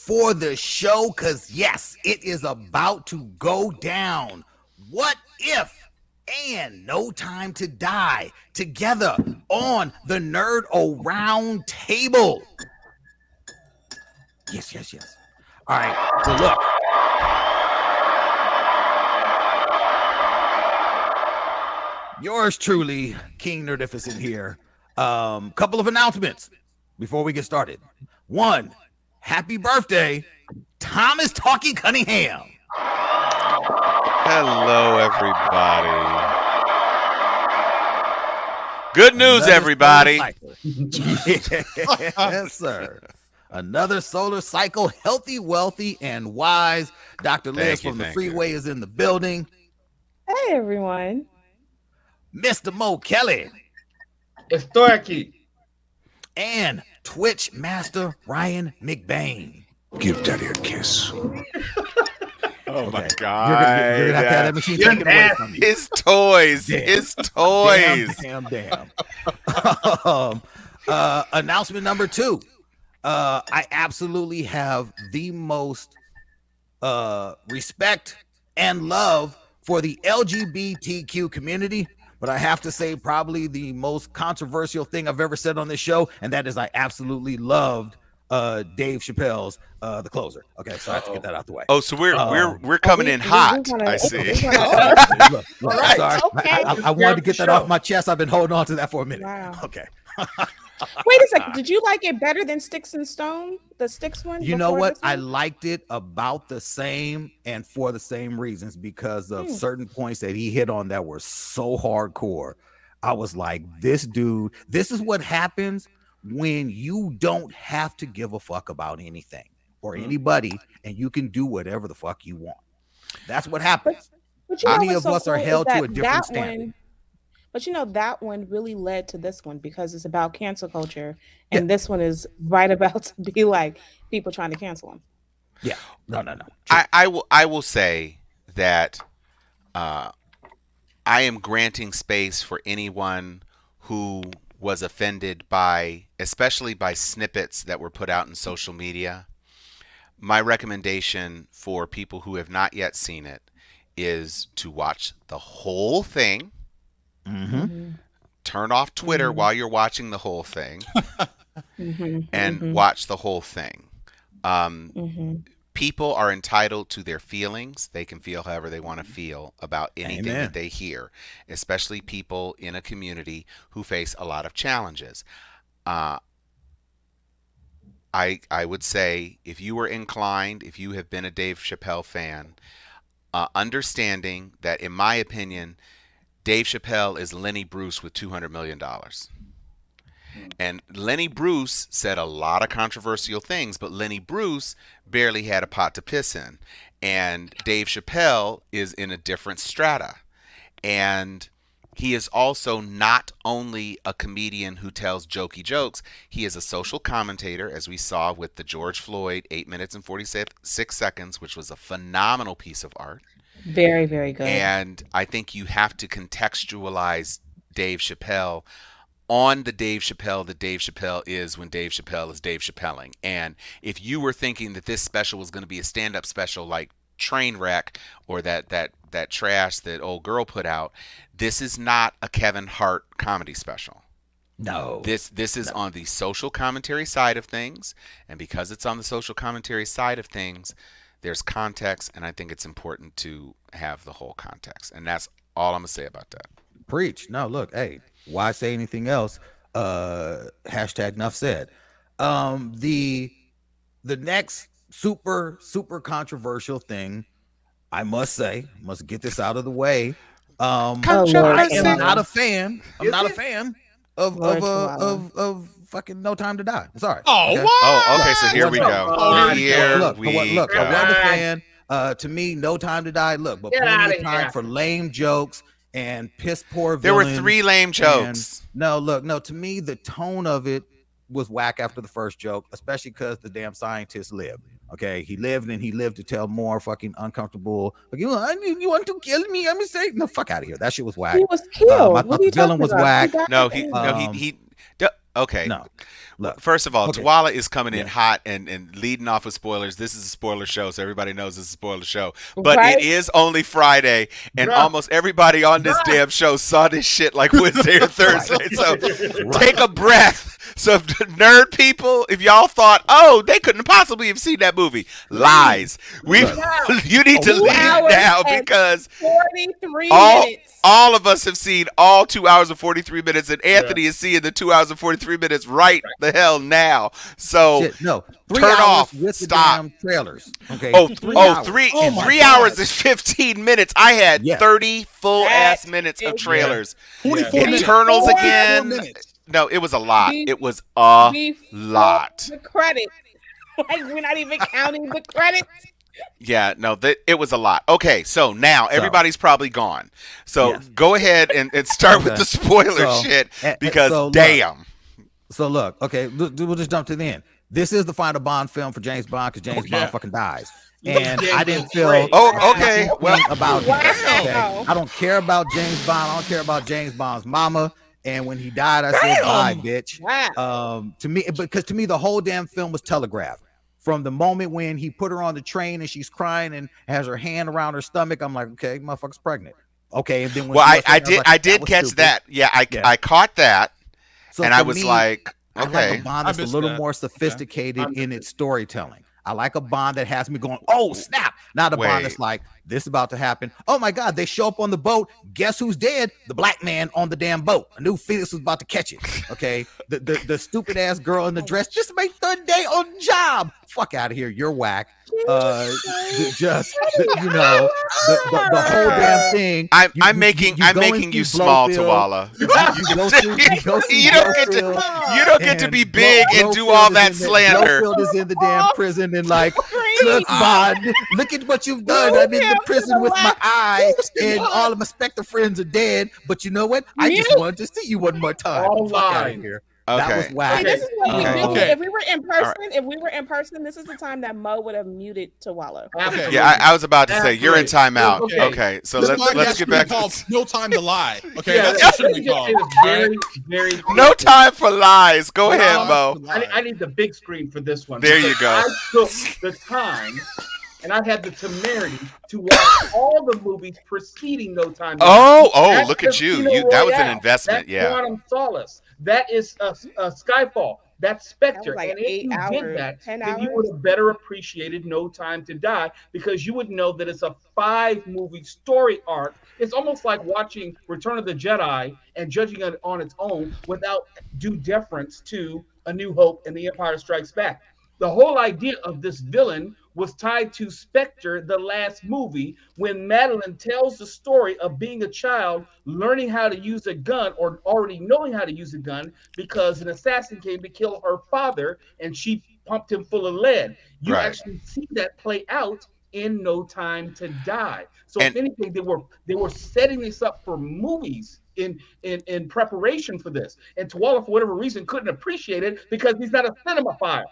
for the show, because yes, it is about to go down. What if and No Time to Die together on the Nerd-O-Roundtable. Yes. All right, so look. Yours truly, King Nerdificent here. Couple of announcements before we get started. One, happy birthday, Thomas Talkie Cunningham. Hello, everybody. Good news, everybody. Yes, sir. Another solar cycle, healthy, wealthy, and wise. Dr. Liz from the Freeway is in the building. Hey, everyone. Mr. Mo Kelly. Estoy and Twitch master Ryan McBain. Give Daddy a kiss. Oh my God! You're gonna have to have that machine taken away from you. His toys. His toys. Damn. Announcement number 2. I absolutely have the most respect and love for the LGBTQ community. But I have to say probably the most controversial thing I've ever said on this show, and that is I absolutely loved Dave Chappelle's The Closer. Okay, so I have to get that out the way. Oh, so we're coming in hot. I see. Look, sorry. Okay. I wanted to get that off my chest. I've been holding on to that for a minute. Wow. Okay. Wait a second. Did you like it better than Sticks and Stone? The Sticks one? You know what? I liked it about the same and for the same reasons because of certain points that he hit on that were so hardcore. I was like, this dude, this is what happens when you don't have to give a fuck about anything or anybody and you can do whatever the fuck you want. That's what happens. But you know many of us are held to a different standard. But you know, that one really led to this one because it's about cancel culture. And this one is right about to be like people trying to cancel him. Yeah. No. I will say that I am granting space for anyone who was offended by, especially by snippets that were put out in social media. My recommendation for people who have not yet seen it is to watch the whole thing. Turn off Twitter while you're watching the whole thing and watch the whole thing. People are entitled to their feelings. They can feel however they want to feel about anything that they hear, especially people in a community who face a lot of challenges. I would say if you were inclined, if you have been a Dave Chappelle fan, understanding that, in my opinion, Dave Chappelle is Lenny Bruce with $200 million. And Lenny Bruce said a lot of controversial things, but Lenny Bruce barely had a pot to piss in. And Dave Chappelle is in a different strata. And he is also not only a comedian who tells jokey jokes, he is a social commentator, as we saw with the George Floyd 8 minutes and 46 seconds, which was a phenomenal piece of art. Very, very good. And I think you have to contextualize Dave Chappelle on the Dave Chappelle that Dave Chappelle is when Dave Chappelle is Dave Chappelling. And if you were thinking that this special was going to be a stand-up special like Trainwreck or that trash that old girl put out, this is not a Kevin Hart comedy special. No. This is on the social commentary side of things. And because it's on the social commentary side of things, there's context, and I think it's important to have the whole context. And that's all I'm going to say about that. Preach. No, look, hey, why say anything else? Hashtag enough said. The next super controversial thing, I must say, must get this out of the way. I am not a fan. I'm not a fan of fucking No Time to Die. Sorry. Oh, okay? what? Oh, okay. So here we go. Look, I wasn't a fan. To me, No Time to Die. Look, but plenty of time for lame jokes and piss poor villains. There were 3 lame jokes. No. To me, the tone of it was whack after the first joke, especially because the damn scientist lived. Okay, he lived and he lived to tell more fucking uncomfortable. Like, you want to kill me? I'm saying, no, fuck out of here. That shit was whack. He was killed. My villain was whack. Okay. No. Look. First of all, Okay. Twala is coming in Yeah. hot and leading off with spoilers. This is a spoiler show, so everybody knows this is a spoiler show. But Right? it is only Friday, and Bruh. almost everybody on this Bruh. damn show saw this shit like Wednesday or Thursday. So Right. take a breath. So if the nerd people, if y'all thought, oh, they couldn't possibly have seen that movie, lies. You need to 2 leave hours now and because 43 all minutes. all of us have seen all 2 hours and 43 minutes, and Anthony is seeing the 2 hours and 43 minutes right the hell now. So Shit, no. 3 turn hours off. with the Stop. damn trailers. Okay. Oh, 3 oh, hours. three, Oh my 3 God. hours and 15 minutes. I had Yeah. 30 full ass That minutes of is- trailers. 44 minutes. Eternals 44 again. minutes. No, it was a lot. Be- It was a Before lot. the credits. Like, we're not even counting the credits. Yeah, no, it was a lot. Okay, so now everybody's probably gone. So Yes. go ahead and start with Okay. the spoiler So, shit and because so look, damn. So look, okay, we'll just jump to the end. This is the final Bond film for James Bond because James Bond fucking dies. And Yeah, I didn't it's feel great. Oh, okay. Well, about Wow. okay. I don't care about James Bond. I don't care about James Bond's mama. And when he died, I said, "Bye, bitch." Wow. To me, because to me, the whole damn film was telegraphed. From the moment when he put her on the train and she's crying and has her hand around her stomach, I'm like, okay, motherfucker's pregnant. Okay, and then when well, she I was pregnant, was like, I did was catch stupid. that. Yeah, Yeah. I caught that, So and I for was me, like, I like okay. a Bond that's I a missed little that. more sophisticated in its storytelling. I like a Bond that has me going, oh snap! Not a Bond Wait. that's like, this about to happen. Oh my God! They show up on the boat. Guess who's dead? The black man on the damn boat. I knew Felix was about to catch it. Okay, the stupid ass girl in the dress just make third day on job. Fuck out of here! You're whack. Just you know the whole damn thing. I'm making you small, Tawala. You go through You don't get to Blowfield. you don't get to be big and do all that slander. Blowfield is in the damn prison and like, look, Bond, look at what you've done. I'm in the prison with my eye, and all of my Spectre friends are dead. But you know what? I just wanted to see you one more time. All Fuck out of lies. here. That Okay. was whack. See, this is what we Okay. do. Okay. If we were in person, right. this is the time that Mo would have muted Tawala. Absolutely. Yeah, I was about to say you're in Absolutely. timeout. Okay. Okay, so This let's podcast get should back be called to No Time to Lie. Okay, Yeah, that's what it should be it called. is very, very. no time for lies. Go ahead, Mo. I need the big screen for this one. There you because go. I took the time and I had the temerity to watch all the movies preceding No Time to Die. Oh, That's look at you. Casino That was an Royale. investment. That's Yeah. Quantum Solace. That is Skyfall. That's Spectre. That was like and if 8 you hours, did that, 10 then you hours. would have better appreciated No Time to Die because you would know that it's a 5-movie story arc. It's almost like watching Return of the Jedi and judging it on its own without due deference to A New Hope and The Empire Strikes Back. The whole idea of this villain was tied to Spectre, the last movie, when Madeline tells the story of being a child, learning how to use a gun or already knowing how to use a gun because an assassin came to kill her father and she pumped him full of lead. You Right. actually see that play out in No Time to Die. So And- if anything, they were setting this up for movies in preparation for this. And Tawala, for whatever reason, couldn't appreciate it because he's not a cinemaphile.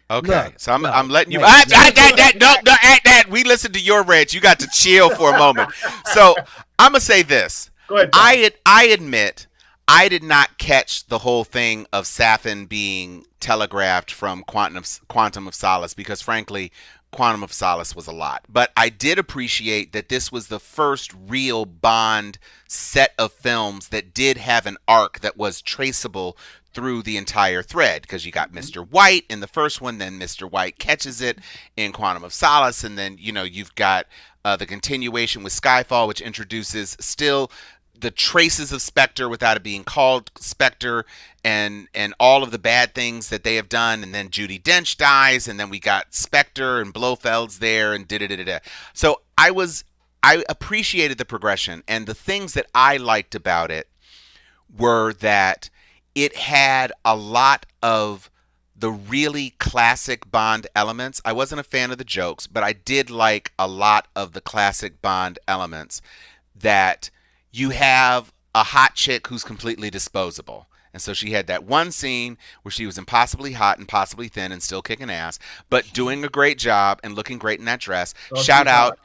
Okay, Look, so I'm no, letting you. wait, We listened to your rant. You got to chill for a moment. So I'm gonna say this. Go ahead. Tom. I admit I did not catch the whole thing of Safin being telegraphed from Quantum of Solace because frankly, Quantum of Solace was a lot. But I did appreciate that this was the first real Bond set of films that did have an arc that was traceable through the entire thread because you got Mr. White in the first one, then Mr. White catches it in Quantum of Solace, and then you've got the continuation with Skyfall, which introduces still the traces of Spectre without it being called Spectre, and all of the bad things that they have done, and then Judi Dench dies, and then we got Spectre and Blofeld's there, and da-da-da-da-da. So I appreciated the progression, and the things that I liked about it were that it had a lot of the really classic Bond elements. I wasn't a fan of the jokes, but I did like a lot of the classic Bond elements that you have a hot chick who's completely disposable. And so she had that one scene where she was impossibly hot, impossibly thin, and still kicking ass, but doing a great job and looking great in that dress. Oh, Shout she's out.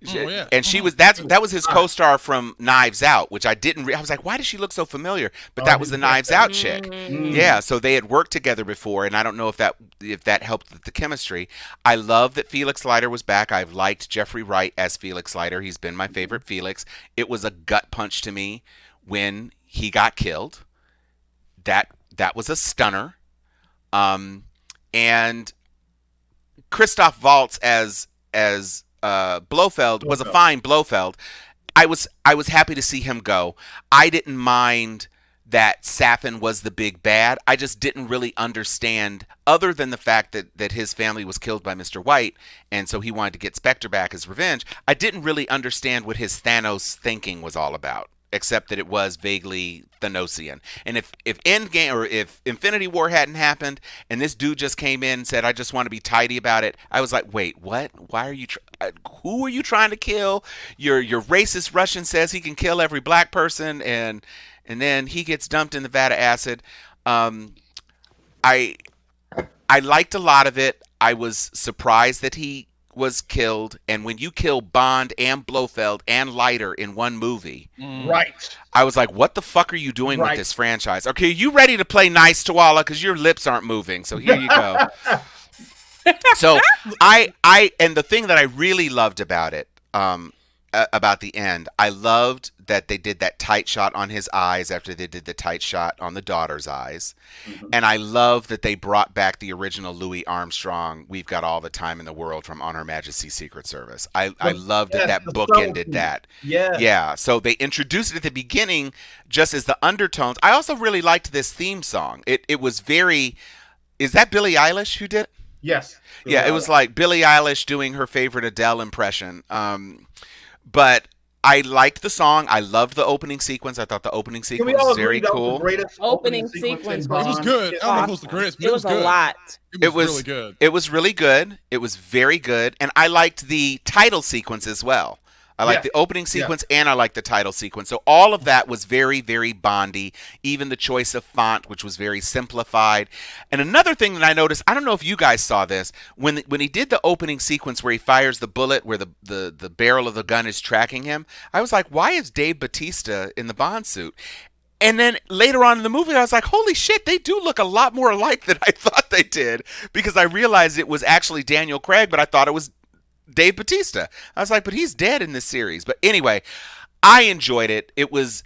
Oh, yeah. And she was that was his co-star from Knives Out, which I didn't. I was like, why does she look so familiar? But that was the Knives Out chick. Yeah, so they had worked together before, and I don't know if that helped with the chemistry. I love that Felix Leiter was back. I've liked Jeffrey Wright as Felix Leiter. He's been my favorite Felix. It was a gut punch to me when he got killed. That was a stunner. And Christoph Waltz as Blofeld was a fine Blofeld. I was happy to see him go. I didn't mind that Safin was the big bad. I just didn't really understand, other than the fact that his family was killed by Mr. White, and so he wanted to get Spectre back as revenge. I didn't really understand what his Thanos thinking was all about, except that it was vaguely Thanosian. And if Endgame or if Infinity War hadn't happened and this dude just came in and said, I just want to be tidy about it, I was like, wait, what? Why are you who are you trying to kill? Your racist Russian says he can kill every black person, and then he gets dumped in the vat of acid. I liked a lot of it. I was surprised that he was killed, and when you kill Bond and Blofeld and Leiter in one movie, right? I was like, what the fuck are you doing with this franchise? Okay, you ready to play nice, Tuala? Because your lips aren't moving, so here you go. So and the thing that I really loved about it, about the end, I loved that they did that tight shot on his eyes after they did the tight shot on the daughter's eyes. And I love that they brought back the original Louis Armstrong, "We've Got All the Time in the World" from On Her Majesty's Secret Service. I love that book ended that. Yeah. So they introduced it at the beginning just as the undertones. I also really liked this theme song. It was very, is that Billie Eilish who did it? Yes. Yeah, it was like Billie Eilish doing her favorite Adele impression. But I liked the song. I loved the opening sequence. I thought the opening sequence was very cool. Opening sequence It was good. I don't know if it was the greatest, but it was a lot. It was really good. It was really good. It was very good. And I liked the title sequence as well. I liked the opening sequence and I liked the title sequence. So all of that was very, very Bondy. Even the choice of font, which was very simplified. And another thing that I noticed, I don't know if you guys saw this, when he did the opening sequence where he fires the bullet, where the barrel of the gun is tracking him, I was like, why is Dave Bautista in the Bond suit? And then later on in the movie, I was like, holy shit, they do look a lot more alike than I thought they did. Because I realized it was actually Daniel Craig, but I thought it was Dave Bautista. I was like, but he's dead in this series. But anyway, I enjoyed it. It was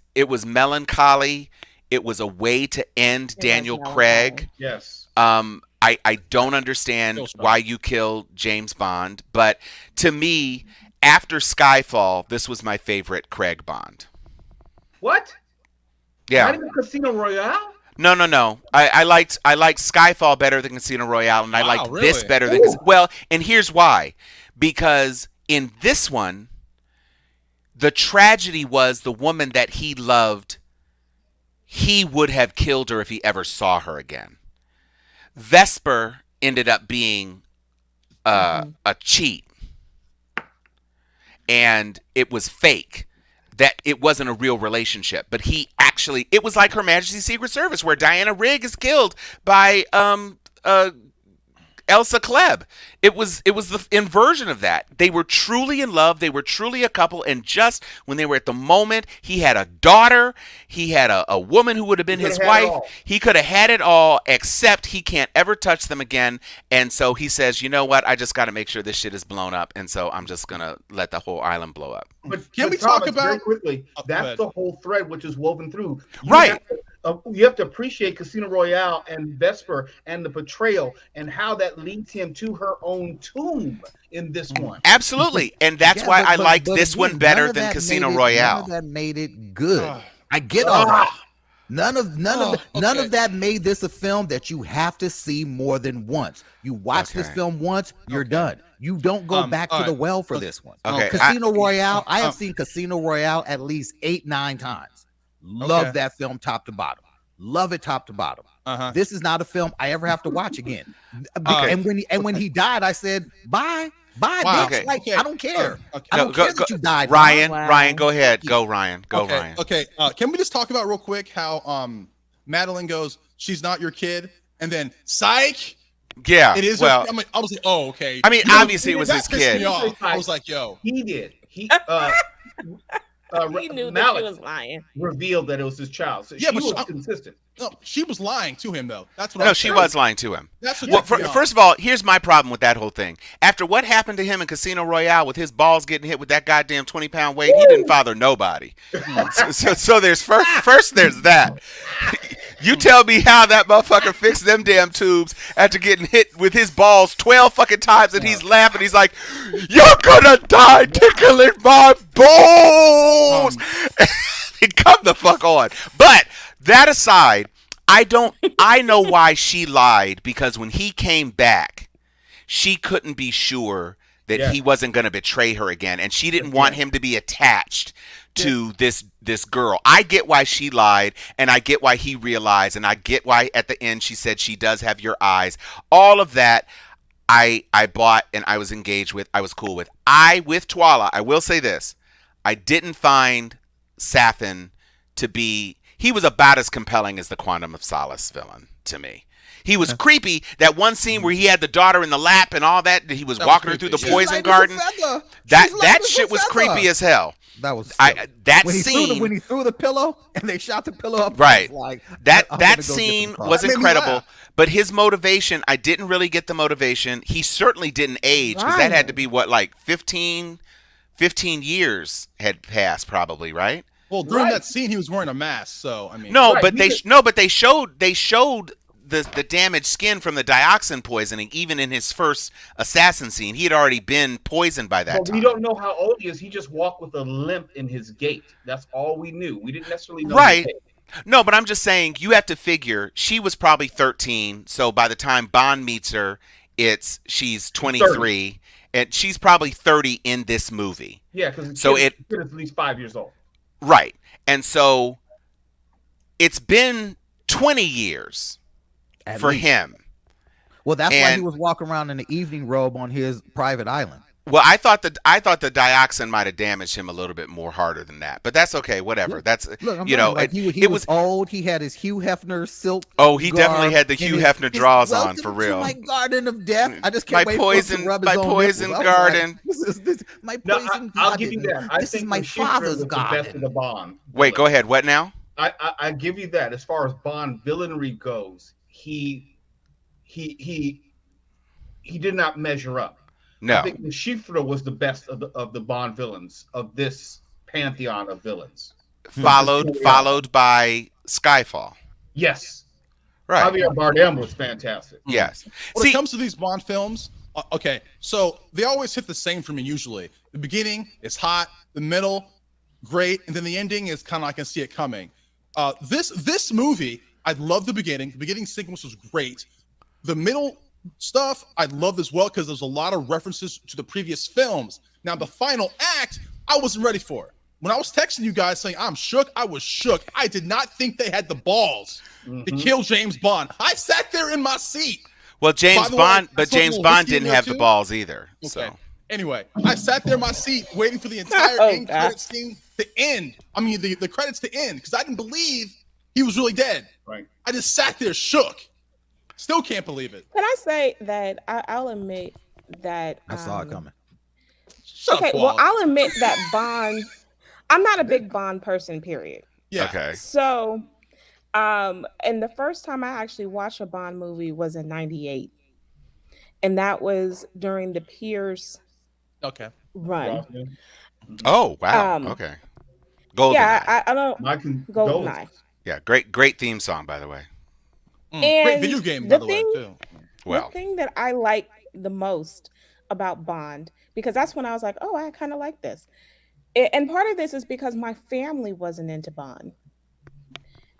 melancholy. It was a way to end Daniel Craig. Yes. I don't understand why you killed James Bond, but to me, after Skyfall, this was my favorite Craig Bond. What? Yeah. Not even Casino Royale? No. I liked Skyfall better than Casino Royale, and I liked this better than and here's why. Because in this one, the tragedy was the woman that he loved, he would have killed her if he ever saw her again. Vesper ended up being a cheat. And it was fake. That it wasn't a real relationship. But it was like Her Majesty's Secret Service, where Diana Rigg is killed by Elsa Klebb. It was the inversion of that. They were truly in love. They were truly a couple. And just when they were at the moment, he had a daughter. He had a woman who would have been his wife. He could have had it all, except he can't ever touch them again. And so he says, you know what? I just got to make sure this shit is blown up. And so I'm just going to let the whole island blow up. But Can we Thomas, talk about very quickly? That's the whole thread which is woven through. You have to appreciate Casino Royale and Vesper and the betrayal and how that leads him to her own tomb in this one. Absolutely. And that's why I liked this one better than Casino Royale. None of that made it good. I get all that. None of that made this a film that you have to see more than once. You watch this film once, you're done. You don't go back to the well for this one. Casino Royale, I have seen Casino Royale at least 8-9 times. Love that film top to bottom. Love it top to bottom. This is not a film I ever have to watch again. And when he died, I said, bye, bitch. Like, I don't care. I don't care that you died. Ryan, go ahead. Go, Ryan. Ryan. Okay. Can we just talk about real quick how Madeline goes, she's not your kid, and then psych. Yeah, it is. Well, I was like, oh, okay. I mean, obviously it was his kid. I was like, yo, he did. he He knew that she Malik was lying. revealed that it was his child, so Yeah, she but was consistent. No, she was lying to him though. That's what. No, I'm she saying. was lying to him. That's what. Well, took me off. first of all, here's my problem with that whole thing. After what happened to him in Casino Royale with his balls getting hit with that goddamn 20-pound weight, he didn't father nobody. So there's first there's that. You tell me how that motherfucker fixed them damn tubes after getting hit with his balls 12 fucking times and he's laughing. He's like, "You're gonna die tickling my balls." Come the fuck on. But that aside, I know why she lied, because when he came back, she couldn't be sure that he wasn't going to betray her again, and she didn't want him to be attached to this girl. I get why she lied, and I get why he realized, and I get why at the end she said she does have your eyes. All of that I bought and I was engaged with. I was cool with. With Twala, I will say this. I didn't find Sathan to be, he was about as compelling as the Quantum of Solace villain to me. He was creepy. That one scene where he had the daughter in the lap and all that, he was walking her through the poison garden. That shit was creepy as hell. That was that when scene when he threw the pillow and they shot the pillow up. Right. Like, that scene was incredible. But his motivation, I didn't really get the motivation. He certainly didn't age, because that had to be what, like 15 years had passed probably, right? Well, during that scene, he was wearing a mask, so I mean. But they showed the damaged skin from the dioxin poisoning, even in his first assassin scene. He had already been poisoned by that time. We don't know how old he is. He just walked with a limp in his gait. That's all we knew. We didn't necessarily know. Right. No, but I'm just saying, you have to figure she was probably 13. So by the time Bond meets her, she's 23, 30. And she's probably 30 in this movie. Yeah, because it is at least 5 years old. Right. And so it's been 20 years for him. Well, that's why he was walking around in the evening robe on his private island. Well, I thought the dioxin might have damaged him a little bit more harder than that, but that's okay. Whatever. That's he was old. He had his Hugh Hefner silk. Oh, he definitely had the Hugh Hefner draws on for real. My garden of death. I just can't wait for him to rub his poison garden. This my poison garden. I'll give you that. I think my father's garden. The best of the Bond. Wait, go ahead. What now? I give you that. As far as Bond villainry goes, he did not measure up. No. I think Shifra was the best of the Bond villains of this pantheon of villains. Followed by Skyfall. Yes. Right. Javier Bardem was fantastic. Yes. When it comes to these Bond films, okay, so they always hit the same for me usually. The beginning is hot, the middle, great, and then the ending is kind of I can see it coming. This movie, I love the beginning. The beginning sequence was great. The middle stuff I loved as well, because there's a lot of references to the previous films. Now the final act, I wasn't ready for it. When I was texting you guys saying I'm shook, I was shook. I did not think they had the balls to kill James Bond. I sat there in my seat. Well, James Bond didn't have the balls either. Okay. So anyway, I sat there in my seat waiting for the entire end credits scene to end. I mean the credits to end, because I didn't believe he was really dead. Right. I just sat there shook. Still can't believe it. Can I say that I'll admit that I saw it coming. Okay, well, I'll admit that Bond. I'm not a big Bond person. Period. Yeah. Okay. So, and the first time I actually watched a Bond movie was in '98, and that was during the Pierce run. Oh wow. Okay. Goldeneye. Yeah, I don't. Goldeneye. Yeah, great theme song, by the way. And great video game, by the way, too. Well, the thing that I like the most about Bond, because that's when I was like, oh, I kind of like this. And part of this is because my family wasn't into Bond.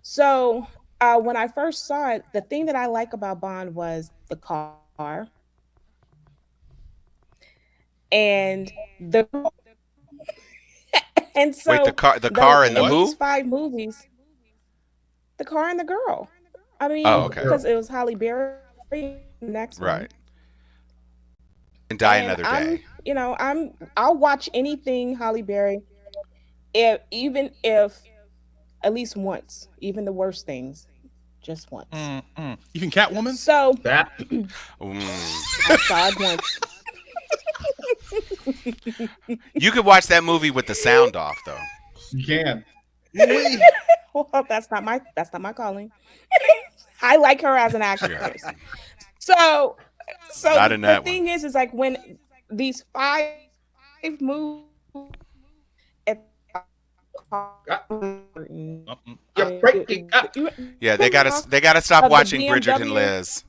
So when I first saw it, the thing that I like about Bond was the car and the and so wait, the car and the who? These 5 movies, the car and the girl. I mean, because it was Halle Berry next one. Right. And Die Another Day. I'll watch anything Halle Berry, even if at least once, even the worst things, just once. Even Catwoman? So that I saw it once. You could watch that movie with the sound off, though. You can. Wait, Well, that's not my calling. I like her as an actress. So Not the, in the that one. thing is like when these five movies, if Yeah, right. Yeah, they remember gotta stop of the watching Bridget and BMW? Liz.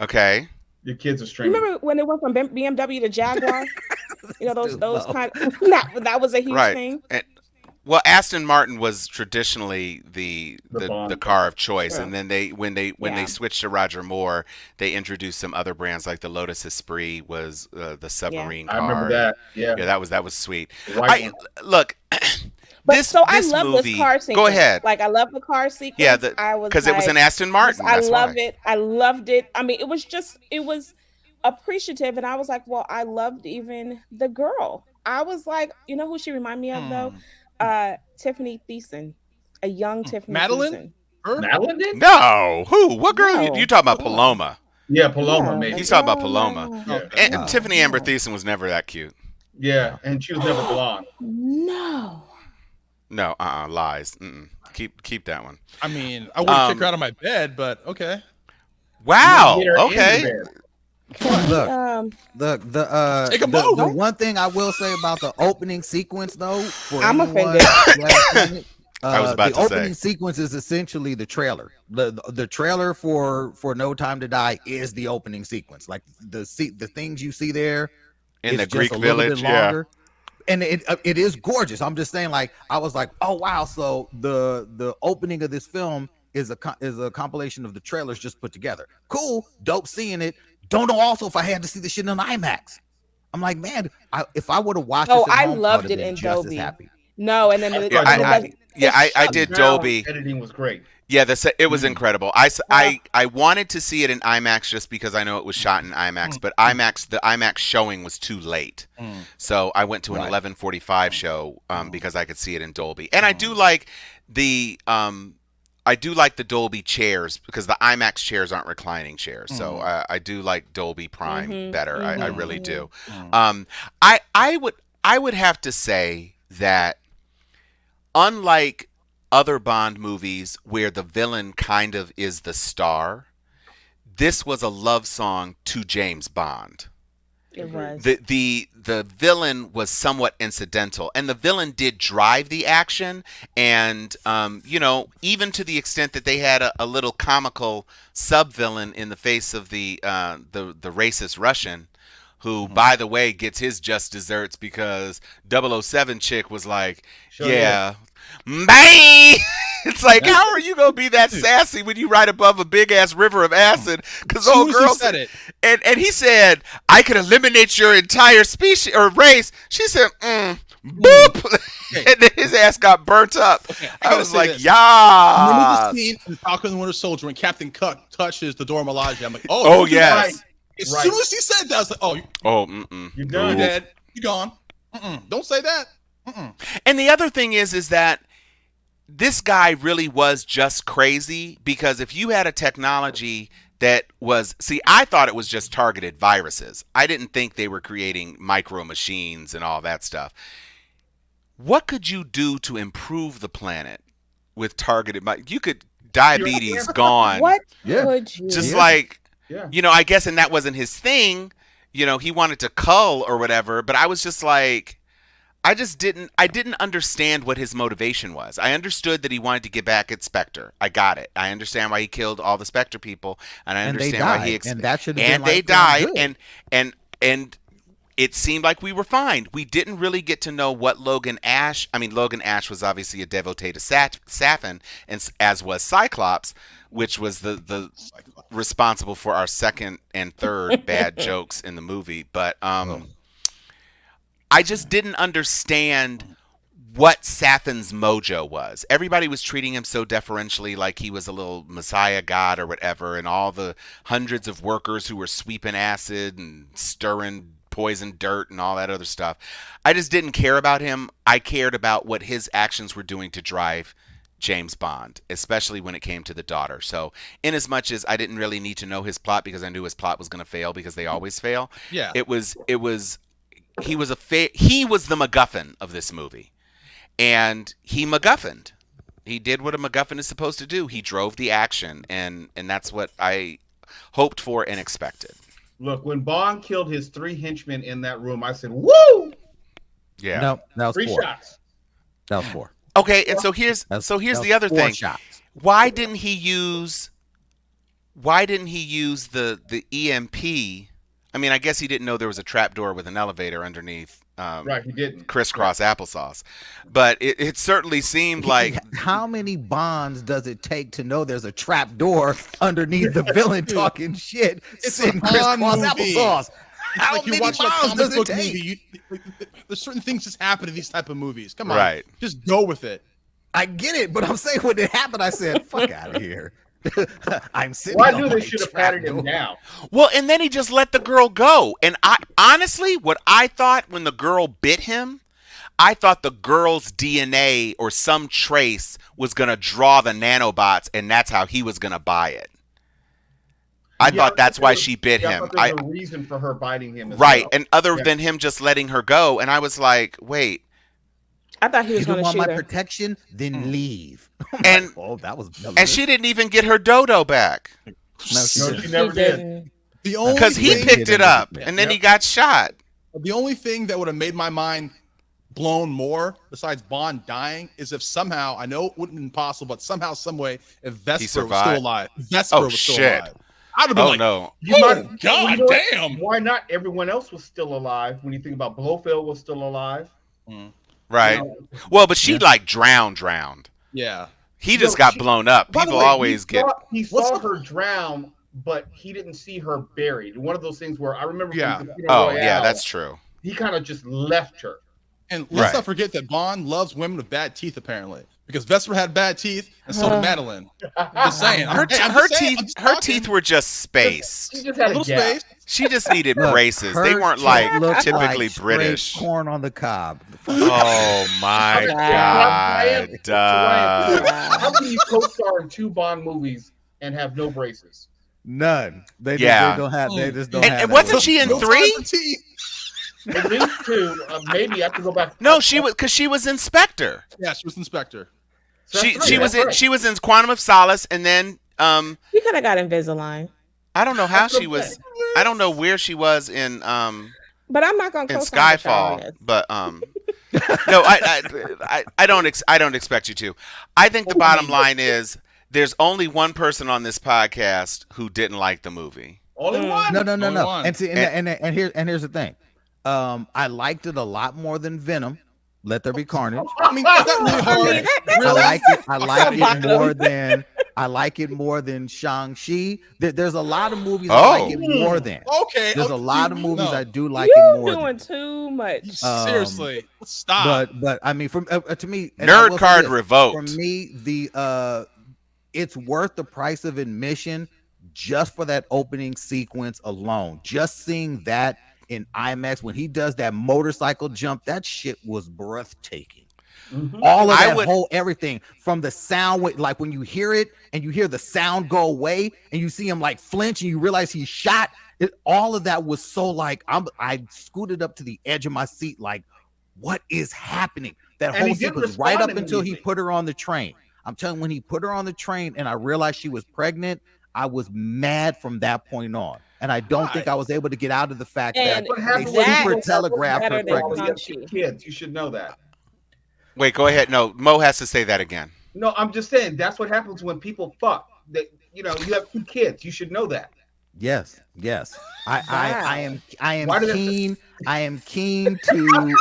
Okay. Your kids are streaming. Remember when it went from BMW to Jaguar? You know those Dude, those no. kind that was a huge Right. thing. And, well, Aston Martin was traditionally the Bond. car of choice, True. and then when they Yeah. switched to Roger Moore, they introduced some other brands like the Lotus Esprit was the submarine I car. remember that. Yeah. Yeah, that was sweet. The white one. Look, But this so I this love movie. this car sequence. Go ahead. Like I love the car sequence. Yeah, I was because it was like, an Aston Martin. I That's love why. it. I loved it. I mean, it was appreciative, and I was like, well, I loved even the girl. I was like, you know who she reminded me of though? Tiffany Thiessen, a young Tiffany Madeline? Thiessen. Her? Madeline did? No, who? What girl? No. You talking about Paloma? Yeah, Paloma, Yeah, maybe. He's talking about no, Paloma. no. Yeah. And Wow. Tiffany Amber Thiessen was never that cute. Yeah, and she was never blonde. No. No, lies. Mm-mm. Keep that one. I mean, I wouldn't kick her out of my bed, but okay. Wow. Get her in Okay. the Look, Um, Take 'em the both. one thing I will say about the opening sequence though, for I'm anyone offended. who hasn't seen it, I was about the to say. opening sequence is essentially the trailer. The trailer for No Time to Die is the opening sequence. Like the things you see there In is the just Greek a little village, bit yeah. longer. And it is gorgeous. I'm just saying, like, I was like, oh wow. So the opening of this film is a compilation of the trailers just put together. Cool, dope seeing it. Don't know also if I had to see the shit in IMAX. I'm like, man, if I would have watched Oh, this at I home, loved would have it been in just Dolby. as happy. no, and then Yeah, I did Sound Dolby. Editing was great. Yeah, it was incredible. I wanted to see it in IMAX just because I know it was shot in IMAX, but the IMAX showing was too late. So I went to an Right. 11:45 show because I could see it in Dolby. And I do like the Dolby chairs because the IMAX chairs aren't reclining chairs. So I do like Dolby Prime better. I really do. I would have to say that unlike other Bond movies where the villain kind of is the star, this was a love song to James Bond. It was. The villain was somewhat incidental, and the villain did drive the action, and even to the extent that they had a little comical sub villain in the face of the racist Russian, who, by the way, gets his just desserts because 007 chick was like, Sure yeah, bye. It's like, how are you gonna be that sassy when you ride above a big ass river of acid? Because Soon old as he girl said it. and he said, I could eliminate your entire species or race. She said, boop, and then his ass got burnt up. I gotta was say like, this. yeah. Remember the scene in Falcon and the Winter Soldier when Captain Cook touches the Dora Milaje? I'm like, Oh, you're yes. right. As Right. soon as he said that, I was like, oh, Oh, You're you're done. dead. You're gone. Don't say that. And the other thing is that this guy really was just crazy because if you had a technology that was, see, I thought it was just targeted viruses. I didn't think they were creating micro machines and all that stuff. What could you do to improve the planet with targeted? You could diabetes gone. What Yeah. could you? Just Yeah. like, Yeah. I guess, and that wasn't his thing. He wanted to cull or whatever, but I was just like, I didn't understand what his motivation was. I understood that he wanted to get back at Spectre. I got it. I understand why he killed all the Spectre people, and I And they understand why he died, and that should have been they like, died, good. and it seemed like we were fine. We didn't really get to know what Logan Ash. I mean, Logan Ash was obviously a devotee to Safin, and as was Cyclops, which was the responsible for our second and third bad jokes in the movie. But I just didn't understand what Safin's mojo was. Everybody was treating him so deferentially, like he was a little messiah god or whatever, and all the hundreds of workers who were sweeping acid and stirring poison dirt and all that other stuff. I just didn't care about him. I cared about what his actions were doing to drive James Bond, especially when it came to the daughter. So, in as much as I didn't really need to know his plot because I knew his plot was going to fail because they always fail. Yeah. It was he was the MacGuffin of this movie, and he MacGuffined. He did what a MacGuffin is supposed to do. He drove the action, and that's what I hoped for and expected. Look, when Bond killed his 3 henchmen in that room, I said, "Woo!" Yeah. No, that was 3 4. shots. That was 4. Okay, and so here's That the was other 4 thing. shots. Why didn't he use the EMP? I mean, I guess he didn't know there was a trapdoor with an elevator underneath. Right, he didn't. Crisscross applesauce, but it certainly seemed like How many Bonds does it take to know there's a trap door underneath the villain talking shit, It's sitting a Bond crisscross movie. applesauce? How Like you many watch a Bonds comic does it book take? movie. There's certain things just happen in these type of movies. Come on, Right. just go with it. I get it, but I'm saying when it happened, I said, "Fuck out of here." I'm sitting. Well, I on knew my they should have trap patted him door. down. well, and then he just let the girl go. And I honestly, what I thought when the girl bit him, I thought the girl's DNA or some trace was gonna draw the nanobots, and that's how he was gonna buy it. I thought that's why she bit Yeah, I him. thought there was a reason for her biting him. As Right, well. and other Yeah. than him just letting her go, and I was like, wait. I thought he You was don't going to want shoot my her. protection? Then leave. I'm And- like, oh, that was. And she didn't even get her dodo back No, she No, didn't. she never She did. didn't. The only because he thing, picked it up, Yeah. and then he Yep. got shot. the only thing that would have made my mind blown more, besides Bond dying, is if somehow, I know it wouldn't have been possible, but somehow, some way, if Vesper was survived. still alive, Vesper Oh, was still shit. alive, I'd have been Oh like, no. You might, God you know what? damn. Why not? Everyone else was still alive. When you think about Blofeld was still alive. Right. You know, Well, but she like drowned. Yeah. He just No, got she- blown up. By the People way, always get. He What's saw the- her drown, but he didn't see her buried. One of those things where I remember. Yeah. From Casino Oh Royale, yeah, that's true. He kind of just left her. And let's Right. not forget that Bond loves women with bad teeth, apparently, because Vesper had bad teeth, and so did Madeline. I'm just saying. Her, Hey, I'm her just saying, teeth. I'm just Her talking. teeth were just space. He just A had a little gap. space. She just needed Look, braces. her They weren't teeth like looked typically like straight British. corn on the cob. Oh my Ryan, god. How can you co-star in 2 Bond movies and have no braces? None. They Yeah. they don't have. They just don't And- have. and that wasn't with she in them. No 3? time for teeth. At least 2. Maybe I have to go back. No, she was because she was Inspector. Yeah, she was Inspector. So that's She right, she was that's in right. she was in Quantum of Solace, and then She could have got Invisalign. I don't know how That's she was. okay. I don't know where she was in But I'm not going to in co-sign with y'all on Skyfall, this. but no, I don't expect you to. I think the bottom line is there's only one person on this podcast who didn't like the movie. Only one. No. Only one. And see, here's the thing. I liked it a lot more than Venom. Let there be carnage. I mean, is that really hard? mean, that- I Really? like it. I like it bottom. more than. I like it more than Shang-Chi. There's a lot of movies I Oh. like it more than. Okay. There's a lot of movies no. I do like You it more doing than. too much. Seriously, stop. But I mean, from to me, and I Nerd will say card this, revoked. For me, it's worth the price of admission just for that opening sequence alone. Just seeing that in IMAX when he does that motorcycle jump, that shit was breathtaking. Mhm. All of I that would- whole everything from the sound, like when you hear it and you hear the sound go away and you see him like flinch and you realize he's shot. All of that was so like I scooted up to the edge of my seat, like, what is happening? That And whole he didn't sequence right respond up until he immediately. put her on the train. I'm telling you, when he put her on the train and I realized she was pregnant, I was mad from that point on. And I don't think Why? I was able to get out of the fact And that What they happened that super was telegraphed better her than pregnancy. You have Shang-Chi. 2 kids. You should know that. Wait, go ahead. No, Mo has to say that again. No, I'm just saying that's what happens when people fuck. That you have 2 kids. You should know that. Yes. I am Why did it- keen. I am keen to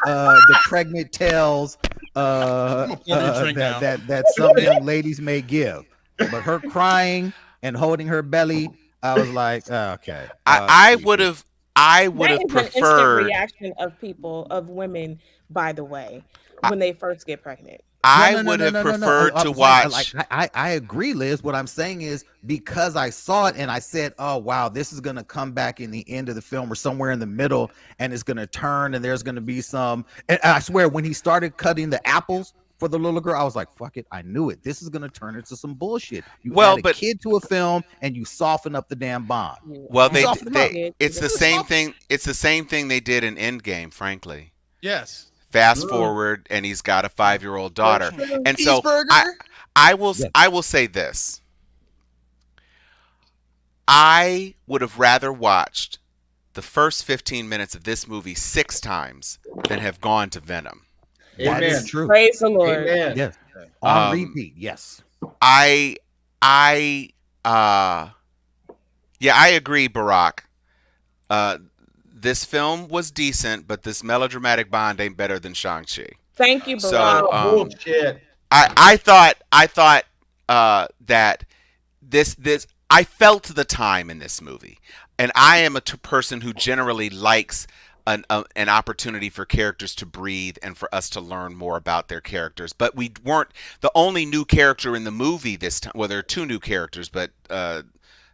the pregnant tales gonna pour me a drink now. that some young ladies may give. But her crying and holding her belly, I was like, okay. I would have That is an instant preferred. reaction of women, by the way, when they first get pregnant. I would have preferred I'm to saying, watch. Like, I agree, Liz. What I'm saying is because I saw it and I said, oh, wow, this is going to come back in the end of the film or somewhere in the middle and it's going to turn and there's going to be some. And I swear, when he started cutting the apples for the little girl. I was like, fuck it. I knew it. This is going to turn into some bullshit. You Well, add a but kid to a film and you soften up the damn Bond. well, You soften him up. it's the same thing. It's the same thing they did in Endgame, frankly. Yes. Fast forward, and he's got a 5-year-old daughter, and so Cheeseburger. I will say this. I would have rather watched the first 15 minutes of this movie 6 times than have gone to Venom. That Amen. is true. Praise the Lord. Amen. Yes. On repeat. Yes. I agree, Barack. This film was decent, but this melodramatic Bond ain't better than Shang-Chi. Thank you, So, Barack. Bullshit. I thought that this I felt the time in this movie, and I am a person who generally likes an opportunity for characters to breathe and for us to learn more about their characters. But we weren't the only new character in the movie this time. Well, there are 2 new characters, but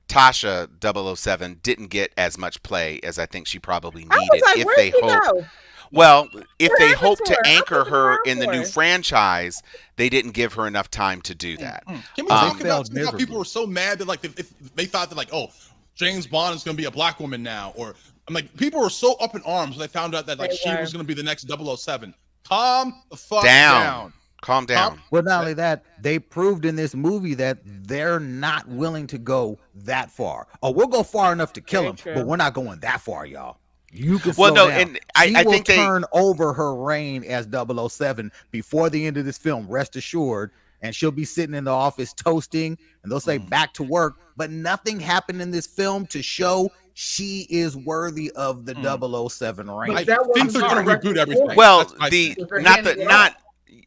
Tasha 007 didn't get as much play as I think she probably I needed. was like, where'd she go? Well, if What they happened hope to to her? I anchor wasn't her around in the for new her. franchise, they didn't give her enough time to do that. Can we talk about how miserably. people were so mad that like if they thought that like, oh, James Bond is going to be a black woman now, or I'm like, people were so up in arms when they found out that like They she were. was going to be the next 007. Calm the fuck Down. down. Calm down. Well, not only that, they proved in this movie that they're not willing to go that far. Oh, we'll go far enough to kill Very him, true. but we're not going that far, y'all. You can Well, slow no, down. and I will think they- turn over her reign as 007 before the end of this film, rest assured, and she'll be sitting in the office toasting, and they'll say back to work, but nothing happened in this film to show she is worthy of the 007 reign. I But that think wasn't they're going to direct reboot everything. point. Well, That's my the thing. They're not handing the it not. off.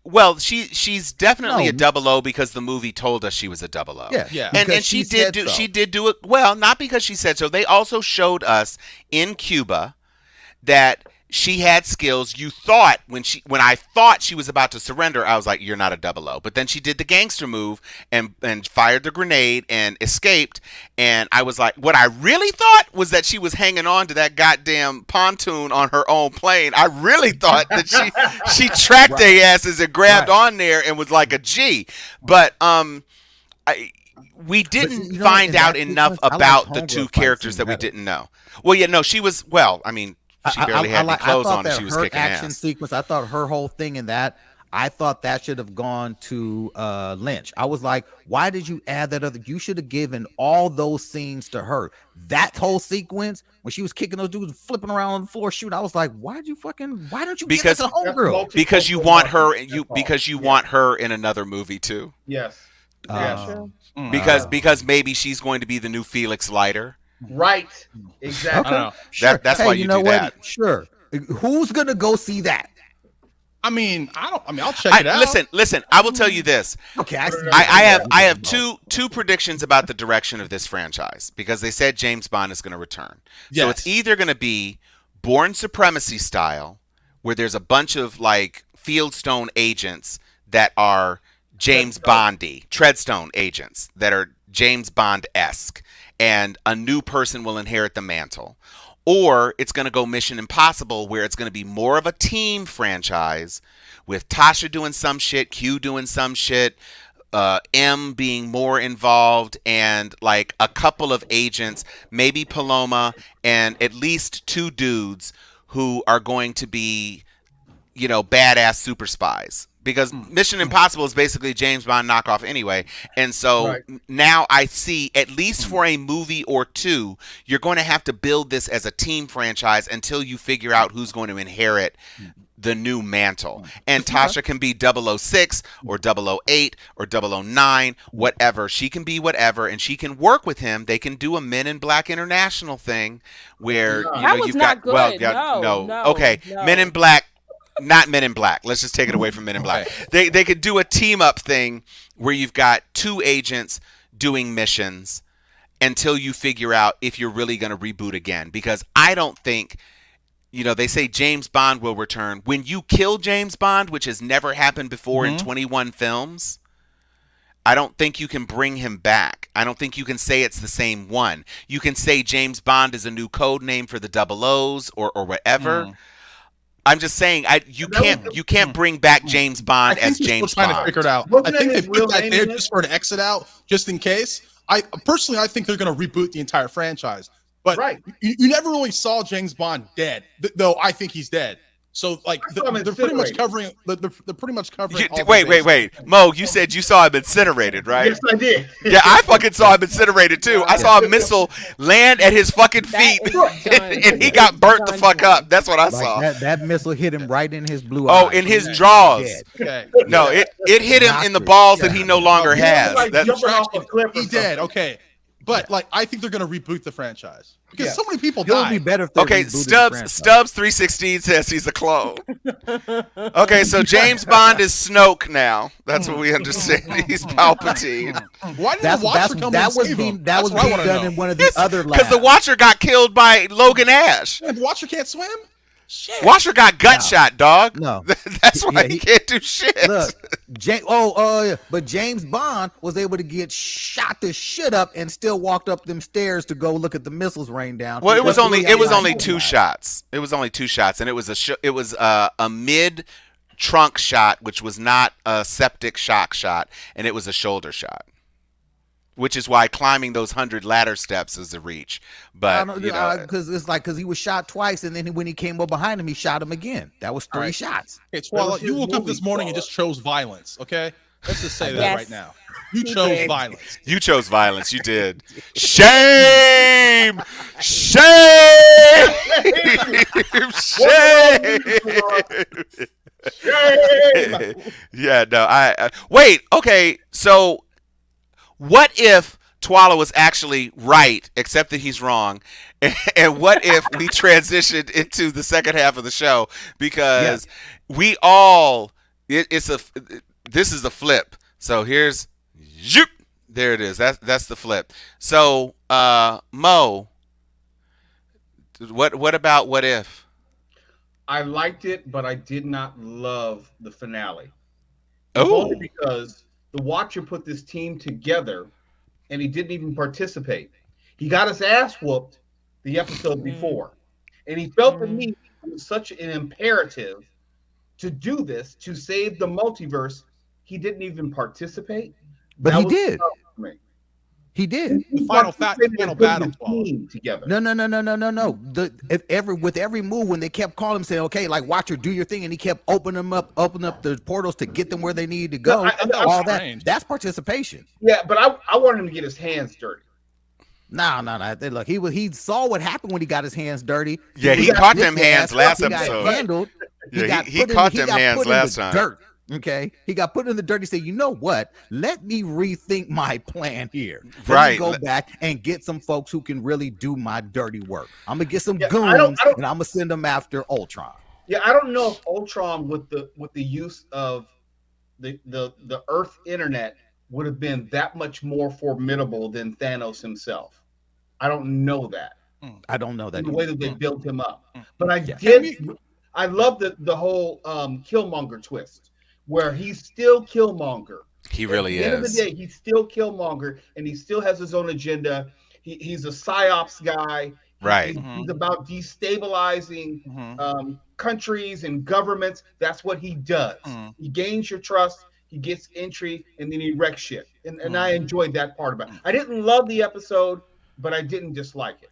Well, she's definitely No. a 00 because the movie told us she was a 00. Yeah, Yeah. and because she said did do so. she did do it well, not because she said so. They also showed us in Cuba that she had skills. You thought when I thought she was about to surrender, I was like, you're not a 00. But then she did the gangster move and fired the grenade and escaped. And I was like, what I really thought was that she was hanging on to that goddamn pontoon on her own plane. I really thought that she tracked their asses and grabbed on there and was like a G. But we didn't you know, find in out that enough sequence, I about liked the Homegirl 2 fight characters scene that we better. didn't know. Well, yeah, no, she was. Well, I mean, she barely had any clothes thought on, and that she was her kicking action ass. sequence. I thought her whole thing in that. I thought that should have gone to Lynch. I was like, why did you add that other? You should have given all those scenes to her. That whole sequence when she was kicking those dudes, flipping around on the floor, shooting. I was like, why don't you Because- give it to Homegirl? Because you want her, want her in another movie too. Yes. Um, Because maybe she's going to be the new Felix Leiter. Right. I Exactly. don't know. sure. That's Hey, why you know do what? that. Sure. Who's gonna go see that? I'll check it out. Listen. I will tell you this. Okay, I have two predictions about the direction of this franchise because they said James Bond is going to return. So it's Yes. either going to be Bourne Supremacy style, where there's a bunch of like Fieldstone agents that are James Bondy, Treadstone agents that are James Bond-esque, and a new person will inherit the mantle. Or it's going to go Mission Impossible, where it's going to be more of a team franchise with Tasha doing some shit, Q doing some shit, M being more involved, and like a couple of agents, maybe Paloma, and at least 2 dudes who are going to be, badass super spies. Because Mission Impossible is basically James Bond knockoff anyway. And so Right. now I see, at least for a movie or 2, you're going to have to build this as a team franchise until you figure out who's going to inherit the new mantle. And Tasha can be 006 or 008 or 009, whatever. She can be whatever, and she can work with him. They can do a Men in Black International thing where That was you've not got good. No, okay, no. Men in Black. Not Men in Black. Let's just take it away from Men in Black. They could do a team up thing where you've got 2 agents doing missions until you figure out if you're really going to reboot again. Because I don't think, they say James Bond will return. When you kill James Bond, which has never happened before in 21 films, I don't think you can bring him back. I don't think you can say it's the same one. You can say James Bond is a new code name for the 00s or whatever. I'm just saying, you can't bring back James Bond I as think they're James still trying to Bond. figure it out. Wasn't I think that they his real put that name there in it? just for an exit out, just in case. I think they're going to reboot the entire franchise. But Right. you never really saw James Bond dead, though I think he's dead. So like saw him they're pretty much incinerated. covering. They're pretty much covering. all the Wait, bases. Mo, you said you saw him incinerated, right? Yes, I did. Yeah, I fucking saw him incinerated too. I saw a missile land at his fucking feet, and he got burnt the fuck up. That's what I saw. Like that missile hit him right in his blue Oh, eye. in his jaws. Dead. Okay. No, it hit him in the balls that he no longer has. Like That- jumping off a cliff or He dead. something. Okay. But like I think they're going to reboot the franchise because Yeah. so many people It would be died. better if they Okay, rebooted the franchise. Stubbs 316 says he's a clone. Okay, so James Bond is Snoke now. That's what we understand. He's Palpatine. Why didn't the Watcher come that and was save being him? that was That's what I being wanna done know. in one of the other labs. Because the Watcher got killed by Logan Ash. Yeah, the Watcher can't swim. Shit. Watcher got gut shot, dog. No. That's why Yeah, he can't do shit. Look, but James Bond was able to get shot the shit up and still walked up them stairs to go look at the missiles rain down. Well, it was That's only the way I only like two it. shots. It was only two shots, and it was a mid trunk shot, which was not a septic shock shot, and it was a shoulder shot. Which is why climbing those 100 ladder steps is a reach. But because he was shot twice, and then when he came up behind him, he shot him again. That was 3 right. shots. Hey, Twala, his you woke up movie, this morning and Twala. just chose violence. Okay, let's just say that Yes. right now. You chose did. violence. you chose violence. You did. Shame! Shame! Shame! Yeah, no, I wait, okay, so what if Twala was actually right, except that he's wrong? And what if we transitioned into the second half of the show? Because we all, this is the flip. So here's, zoop, there it is. That's the flip. So, Mo, what about What If? I liked it, but I did not love the finale. Oh, Only because the Watcher put this team together and he didn't even participate. He got his ass whooped the episode before. And he felt the need, it was such an imperative to do this, to save the multiverse. He didn't even participate. But That he was did. tough for me. He did. The final Participated in battle. putting the Twala. team together. No. With every move, when they kept calling him, saying, "Okay, like Watcher, do your thing," and he kept opening up the portals to get them where they needed to go. No, all strange. that's participation. Yeah, but I wanted him to get his hands dirty. No. Look, he saw what happened when he got his hands dirty. Yeah, he got caught his them hands ass last up, he got episode. handled. Yeah, he caught them hands put in last the time. Dirt. Okay, he got put in the dirt. He said, "You know what? Let me rethink my plan here. Let me Right. go back and get some folks who can really do my dirty work. I'm gonna get some Yeah, goons, I don't- and I'm gonna send them after Ultron." Yeah, I don't know if Ultron with the use of the Earth internet would have been that much more formidable than Thanos himself. I don't know that. I don't know that. In the way either. that they built him up. But I Yeah. did. I love the whole Killmonger twist, where he's still Killmonger. He really At the end of the is. day, he's still Killmonger, and he still has his own agenda. He's a psyops guy. Right. He's about destabilizing countries and governments. That's what he does. He gains your trust. He gets entry, and then he wrecks shit. And I enjoyed that part about it. I didn't love the episode, but I didn't dislike it.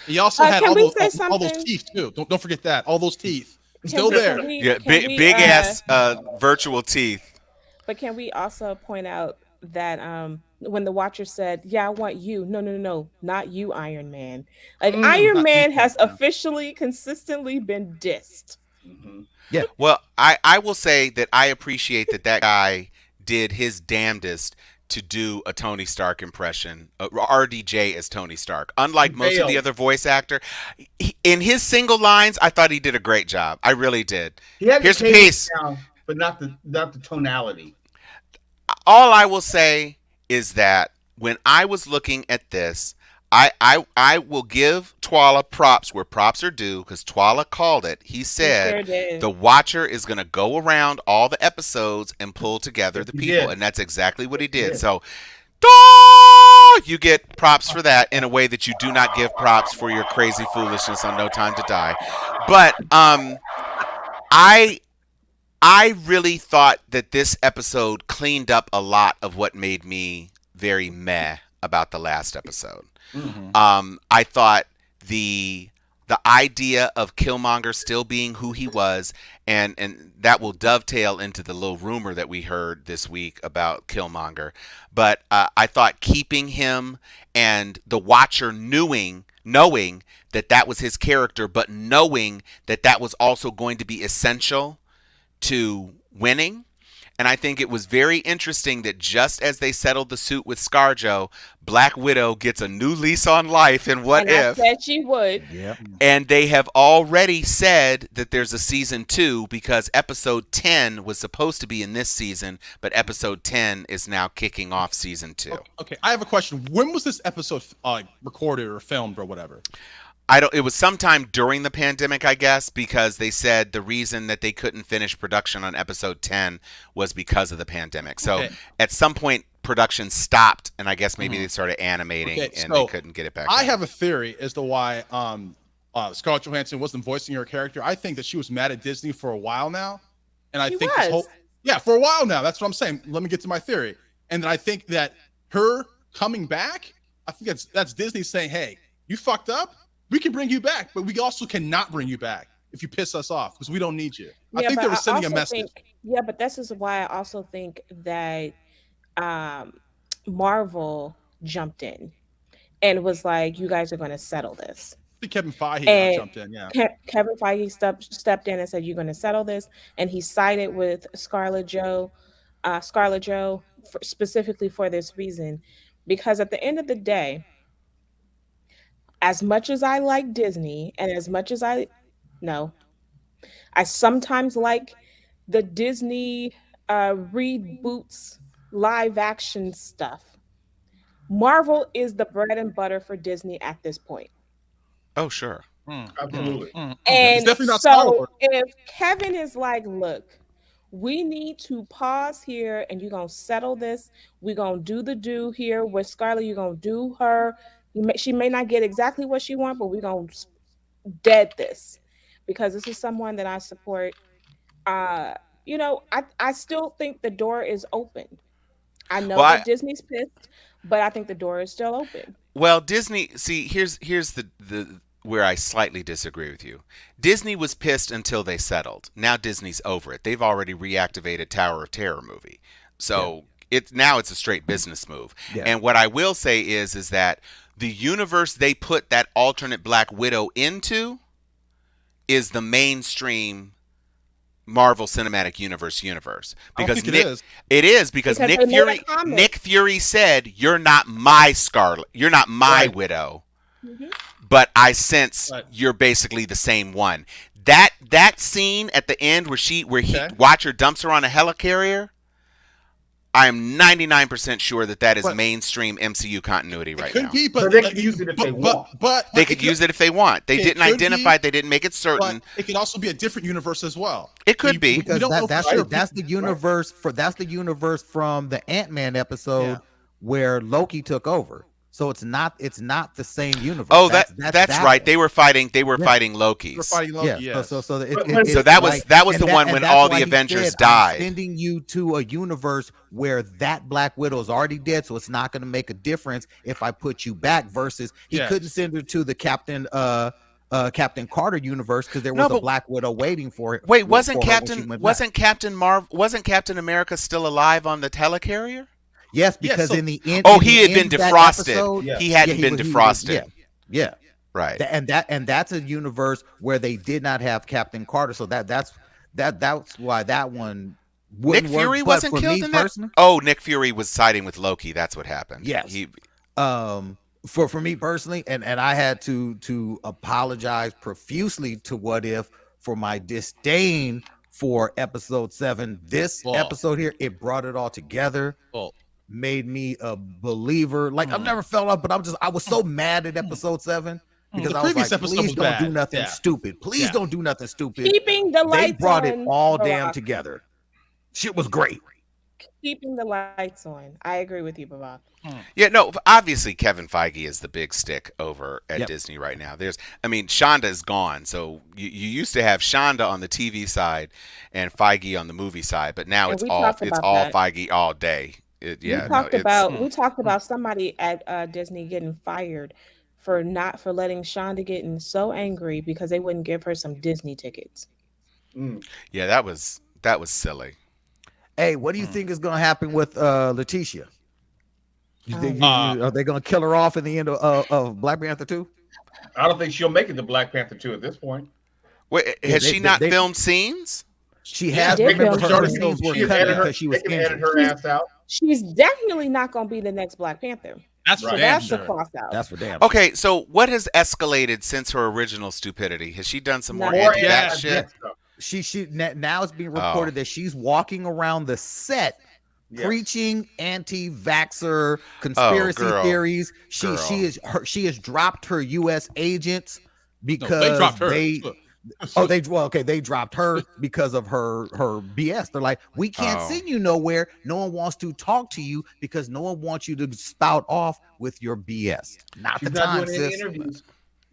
He also had can all we those, say all those something? teeth too. Don't forget that. All those teeth Can still we- there. can we- Yeah, can big we, big ass virtual teeth. But can we also point out that when the Watcher said, "Yeah, I want you," no, not you, Iron Man. Like Iron Man has officially, consistently been dissed. Mhm. Well, I will say that I appreciate that guy did his damnedest to do a Tony Stark impression, RDJ as Tony Stark. Unlike most of the Failed. other voice actor, in his single lines, I thought he did a great job. I really did. He had Here's the cadence piece. down, but not the tonality. All I will say is that when I was looking at this, I will give Twala props where props are due, because Twala called it. He said sure did. the Watcher is going to go around all the episodes and pull together the He people, did. and that's exactly what he did. did. So, you get props for that in a way that you do not give props for your crazy foolishness on No Time to Die. But I I really thought that this episode cleaned up a lot of what made me very meh about the last episode. Mhm. I thought the the idea of Killmonger still being who he was, and that will dovetail into the little rumor that we heard this week about Killmonger. But I thought keeping him and the Watcher knowing that that was his character, but knowing that that was also going to be essential to winning. And I think it was very interesting that just as they settled the suit with ScarJo, Black Widow gets a new lease on life in What And I If. said she would. Yep. And they have already said that there's a season 2 because episode 10 was supposed to be in this season, but episode 10 is now kicking off season 2. Okay, I have a question. When was this episode recorded or filmed or whatever? It was sometime during the pandemic, I guess, because they said the reason that they couldn't finish production on episode 10 was because of the pandemic. So Okay. at some point production stopped, and I guess maybe they started animating Okay, and so they couldn't get it back. I on. have a theory as to why Scarlett Johansson wasn't voicing her character. I think that she was mad at Disney for a while now, and I She think was. for a while now. That's what I'm saying. Let me get to my theory, and then I think that her coming back, I think that's Disney saying, "Hey, you fucked up. We can bring you back, but we also cannot bring you back if you piss us off because we don't need you." I think but they were sending a also message. yeah, but this is why I also think that Marvel jumped in and was like, "You guys are going to settle this." I think Kevin Feige And jumped in. Yeah. Kevin Feige stepped in and said, "You're going to settle this," and he sided with Scarlett Joe specifically for this reason, because at the end of the day, as much as I like Disney, and as much as no, I sometimes like the Disney reboots, live action stuff. Marvel is the bread and butter for Disney at this point. Oh, sure. Absolutely. It's And definitely not Star so Wars. if Kevin is like, "Look, we need to pause here and you're going to settle this. We're going to do the do here with Scarlett. You're going to do her. She may not get exactly what she wants, but we're going to dead this because this is someone that I support." Uh, I still think the door is open. I know Well, that Disney's pissed, but I think the door is still open. Well, Disney. See, here's the where I slightly disagree with you. Disney was pissed until they settled. Now Disney's over it. They've already reactivated Tower of Terror movie, so it's a straight business move. Yeah. And what I will say is that the universe they put that alternate Black Widow into is the mainstream Marvel Cinematic Universe I don't because think it is. it is because Because Nick they made a Fury comment. Nick Fury said, "You're not my Scarlet. You're not my Right. Widow, Mhm. but I sense Right. you're basically the same one." That scene at the end where Okay. Watcher dumps her on a helicarrier, I am 99% sure that is But- mainstream MCU continuity right Could now. be, But they could use it if they want. But They could use it if they want. They It didn't could identify. be, They didn't make it certain. But it could also be a different universe as well. It could be. Because don't know for that's sure. the universe that's the universe from the Ant-Man episode Yeah. where Loki took over. So it's not the same universe. Oh, that's that right. one. They were fighting Loki's. We're fighting Loki. Yeah. Yes. So But- it's So that was like- that was and the one and when that's all why the he Avengers said, died. "I'm sending you to a universe where that Black Widow is already dead, so it's not going to make a difference if I put you back." Versus he Yes. couldn't send her to the Captain Carter universe because there No, was but- a Black Widow waiting for it. Wait, for wasn't her when she went back. wasn't Captain America still alive on the telecarrier? Yes, because so- in the end, Oh, in he the had been end of that defrosted. episode- Yeah. He hadn't been was- defrosted. Yeah. Right. And that's a universe where they did not have Captain Carter, so that's why that one Nick wouldn't work. Fury But wasn't for killed me in that. personally, Oh, Nick Fury was siding with Loki. That's what happened. Yes. He, for me personally, and I had to apologize profusely to What If for my disdain for episode 7. This Well- episode here, it brought it all together. Well, Made me a believer. Like I've never felt up, but I was so mad at episode 7 because The I was previous like, episode please was don't do bad. nothing Yeah. stupid. Please Yeah. don't do nothing stupid. Keeping the They lights brought it on, all Barack. damn together. Shit was great. keeping the lights on. I agree with you, Baba. Yeah, no, obviously Kevin Feige is the big stick over at Yep. Disney right now. I mean, Shonda is gone. So you used to have Shonda on the TV side and Feige on the movie side, but now And it's we all talked it's about all that. Feige all day. We Yeah, no, talked it's about we talked about somebody at Disney getting fired for not for letting Shonda getting so angry because they wouldn't give her some Disney tickets. Mm. yeah, that was silly. Hey, what do you think is going to happen with Letitia? You Oh, think Uh, are they going to kill her off in the end of Black Panther 2? I don't think she'll make it to Black Panther 2 at this point. Wait, Yeah, has she not they filmed scenes? she Yeah, has. did Remember, film her scenes. scenes were She can cut edit her. because she They was can edit injured. her ass out. She's definitely not going to be the next Black Panther. that's for Right. So damn that's a sure. cross out. That's for damn. Okay, so what has escalated since her original stupidity? Has she done some more Nothing. More anti-vax Yeah, shit? stuff. Now it's being Oh. reported that she's walking around the set Yes. preaching anti-vaxxer Oh, conspiracy girl. theories. Girl. She has dropped her U.S. agents No, because they dropped her. they dropped her because of her BS. They're like, we can't Oh. send you nowhere. No one wants to talk to you because no one wants you to spout off with your BS. Not She's the not time, doing any sis. interviews.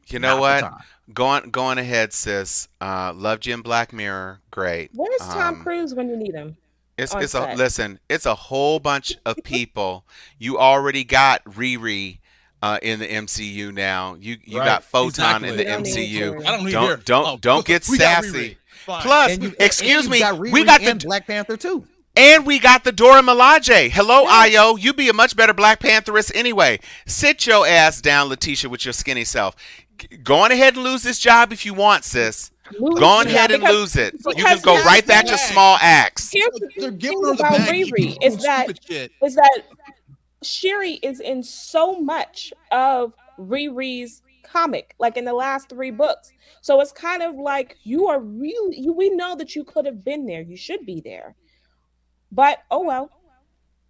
You know Not the what? time. Going ahead, sis. Loved you in Black Mirror. Great. Where's Tom Um, Cruise when you need him? It's on it's a set? listen. It's a whole bunch of people. You already got Riri in the MCU now. You Right. got Photon Exactly. in We the don't need MCU. Riri. I don't need Don't here. don't get we got sassy. Riri. Fine. Plus, And excuse you me, got we Riri got and the Black Panther too. and we got the Dora Milaje. Hello, Yes. Io. You be a much better Black Pantherist anyway. Sit your ass down, Letitia, with your skinny self. Go on ahead and lose this job if you want, sis. Lose Go on it. ahead and Because- lose it. You can because go here's right the back to thing. small acts. Here's the They're thing giving her the about bag. Riri is that Shit. Shuri is in so much of Riri's comic, like in the last 3 books. So it's kind of like you are really we know that you could have been there. You should be there. But oh well.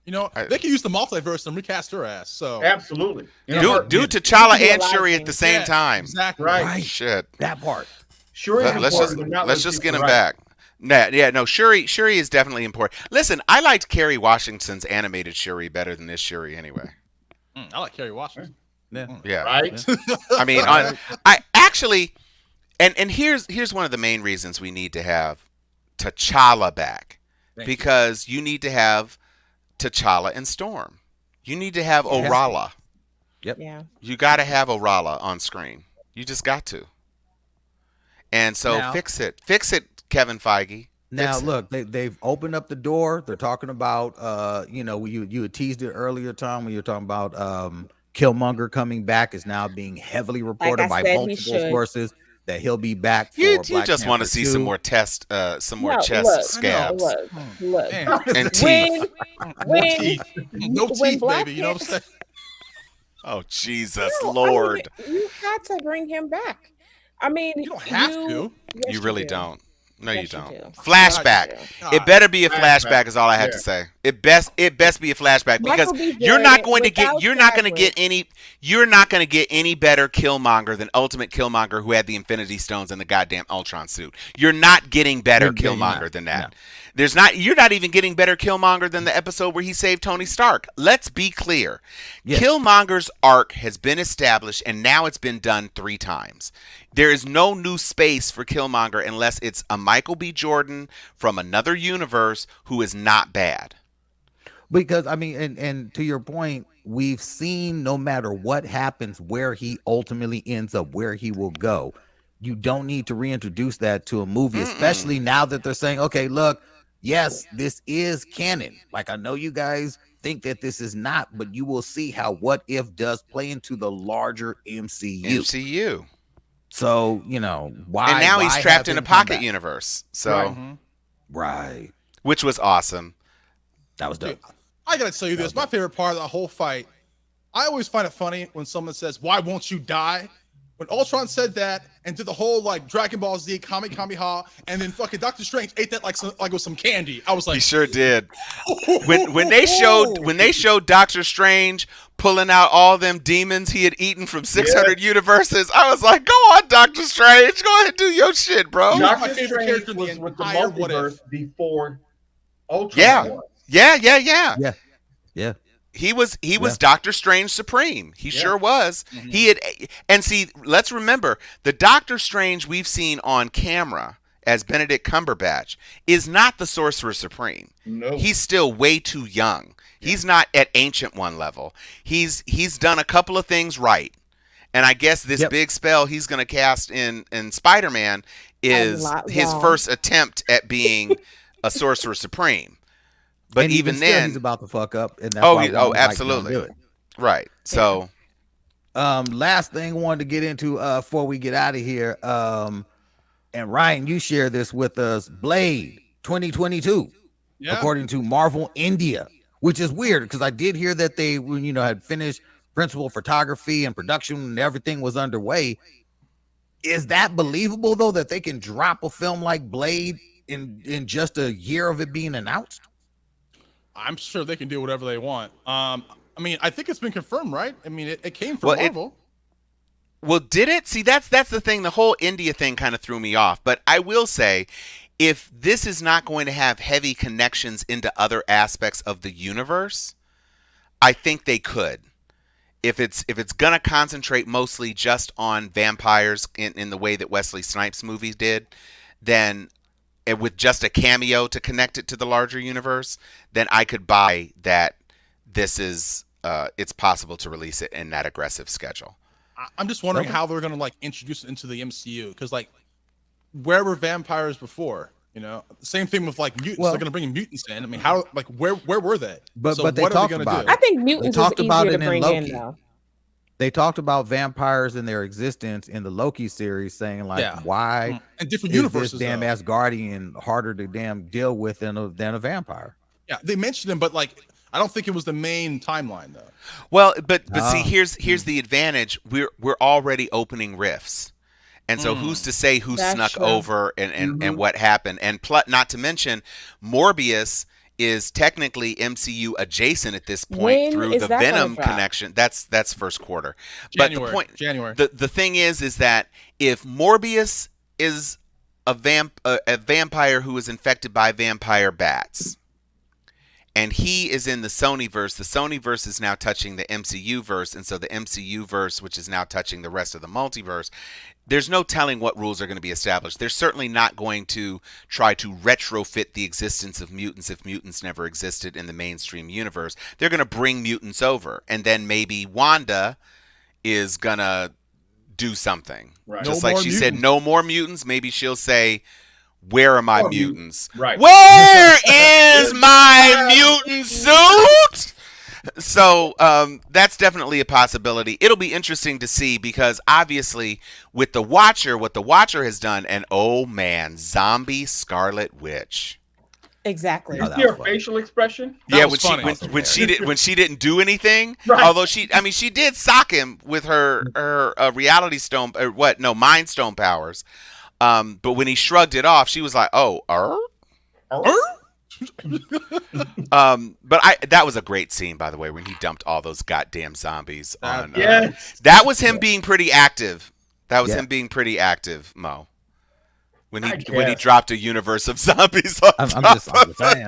You know, I- they can use the multiverse and recast her ass. So Absolutely. In a Do heartbeat. T'Challa You can and do a lot of Shuri at the things. same Yeah, time. Exactly. Right. Shit. That part. Sure is Let's important, but not let's just get him right. back. No, Shuri is definitely important. Listen, I liked Kerry Washington's animated Shuri better than this Shuri anyway. I like Kerry Washington. Yeah. Yeah. Right? I mean, I actually, and here's one of the main reasons we need to have T'Challa back, Thank you. because you need to have T'Challa and Storm. You need to have Yes. Orala. Yeah. You got to have Orala on screen. You just got to. And so Now- fix it, Kevin Feige. Now Fix it. look, they've opened up the door. They're talking about you had teased it earlier, Tom, when you were talking about Killmonger coming back is now being heavily reported I by said he multiple should. sources that he'll be back for You Black just want to Panther see 2. some more chest No, chest look, scabs Look. Man, and teeth. no When teeth. No when teeth, Black baby. You know what I'm saying? Oh Jesus, No, I mean, Lord! you had to bring him back. I mean, You don't have to. Yes, You really do. don't. No, Yes, you you don't. do. Flashback. Yes, God. It better be a Flashback. flashback. Is all I have to Yeah. say. It best be a flashback, because Michael B. you're not Jordan going to get without you're not going to Chadwick. get any you're not going to get any better Killmonger than Ultimate Killmonger, who had the Infinity Stones and the goddamn Ultron suit. You're not getting better Yeah, you're Killmonger not. than that. No. You're not even getting better Killmonger than the episode where he saved Tony Stark. Let's be clear. Yes. Killmonger's arc has been established, and now it's been done 3 times. There is no new space for Killmonger unless it's a Michael B. Jordan from another universe who is not bad. Because I mean, and to your point, we've seen no matter what happens where he ultimately ends up, where he will go. You don't need to reintroduce that to a movie, especially now that they're saying, okay, look, yes, this is canon. Like, I know you guys think that this is not, but you will see how What If does play into the larger MCU. MCU. So, why? And now he's why trapped have in a him come pocket back? universe. So, Right. Right. which was awesome. That was dope. I gotta tell you this. My favorite part of the whole fight, I always find it funny when someone says, "Why won't you die?" When Ultron said that and did the whole like Dragon Ball Z Kamehameha, and then fucking Doctor Strange ate that like it was some candy. I was He like, sure did. When they showed Doctor Strange pulling out all them demons he had eaten from 600 universes, I was like, "Go on, Doctor Strange, go ahead and do your shit, bro." He was my Doctor favorite Strange character in the was with the entire What If. multiverse before Ultron Yeah. was. Yeah. Yeah, yeah, He was yeah. Doctor Strange Supreme. He Yeah. sure was. Mhm. He had, and see, let's remember the Doctor Strange we've seen on camera as Benedict Cumberbatch is not the Sorcerer Supreme. No. He's still way too young. He's not at Ancient One level. He's done a couple of things right. And I guess this Yep. big spell he's going to cast in Spider-Man is lot his wrong. first attempt at being a Sorcerer Supreme. But And even still, then, he's about to fuck up, and that's Oh, why he- oh, Warner's like, "Don't absolutely. do it." right. So, Last thing I wanted to get into before we get out of here. And Ryan, you share this with us. Blade 2022, Yeah. according to Marvel India, which is weird because I did hear that they, had finished principal photography and production and everything was underway. Is that believable though that they can drop a film like Blade in just a year of it being announced? I'm sure they can do whatever they want. I mean, I think it's been confirmed, right? I mean, it came from Well, Marvel. well, did it? See, that's the thing. The whole India thing kind of threw me off. But I will say, if this is not going to have heavy connections into other aspects of the universe, I think they could. If it's gonna concentrate mostly just on vampires in the way that Wesley Snipes movies did, then with just a cameo to connect it to the larger universe, then I could buy that this is it's possible to release it in that aggressive schedule. I'm just wondering Okay. how they're gonna like introduce it into the MCU because like, where were vampires before? You know, same thing with like mutants. Well- They're gonna bring mutants in. I mean, how like where were they? But- So but they what are talked they gonna about do? it. I think mutants is talked about easier it to in bring Loki. in though. They talked about vampires and their existence in the Loki series, saying like, Yeah. why And different is universes. this damn though. Asgardian harder to damn deal with than a vampire? Yeah, they mentioned them, but like, I don't think it was the main timeline though. Well, but see, Ah. here's the advantage. We're already opening rifts. And so who's to say who That's snuck true. over and what happened? And not to mention, Morbius is technically MCU adjacent at this point When through is the that gonna Venom drop? connection. That's first quarter. January. But the point, January. the thing is that if Morbius is a vampire who is infected by vampire bats, and he is in the Sonyverse is now touching the MCU verse, and so the MCU verse, which is now touching the rest of the multiverse, there's no telling what rules are going to be established. They're certainly not going to try to retrofit the existence of mutants if mutants never existed in the mainstream universe. They're going to bring mutants over, and then maybe Wanda is going to do something. Right. Just No like more she said, mutants. no more mutants. Maybe she'll say, where are my More mutants? Right. Where is my mutant suit? So that's definitely a possibility. It'll be interesting to see because obviously with the Watcher, what the Watcher has done, and oh man, zombie Scarlet Witch. Exactly. Oh, You that see her was funny. facial expression? That when was she funny. when she didn't do anything. Right. Although she did sock him with her reality stone mind stone powers. But when he shrugged it off, she was like, "Oh, but that was a great scene, by the way, when he dumped all those goddamn zombies on. Yes. That was him being pretty active. That was Yeah. him being pretty active, Mo. When I he guess. dropped a universe of zombies on I'm top just of saying.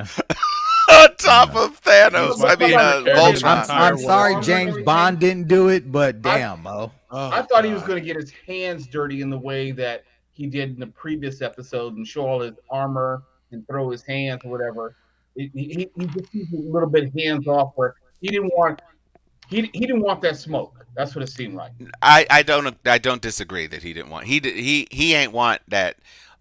on top of Thanos. Well, I mean, somebody- Voltron. I'm sorry, war. James Bond didn't do it, but damn, Mo. Oh, I thought he was God. going to get his hands dirty in the way that he did in the previous episode and show all his armor and throw his hands or whatever. He just used a little bit hands off where he didn't want that smoke. That's what it seemed like. I don't disagree that he didn't want he ain't want that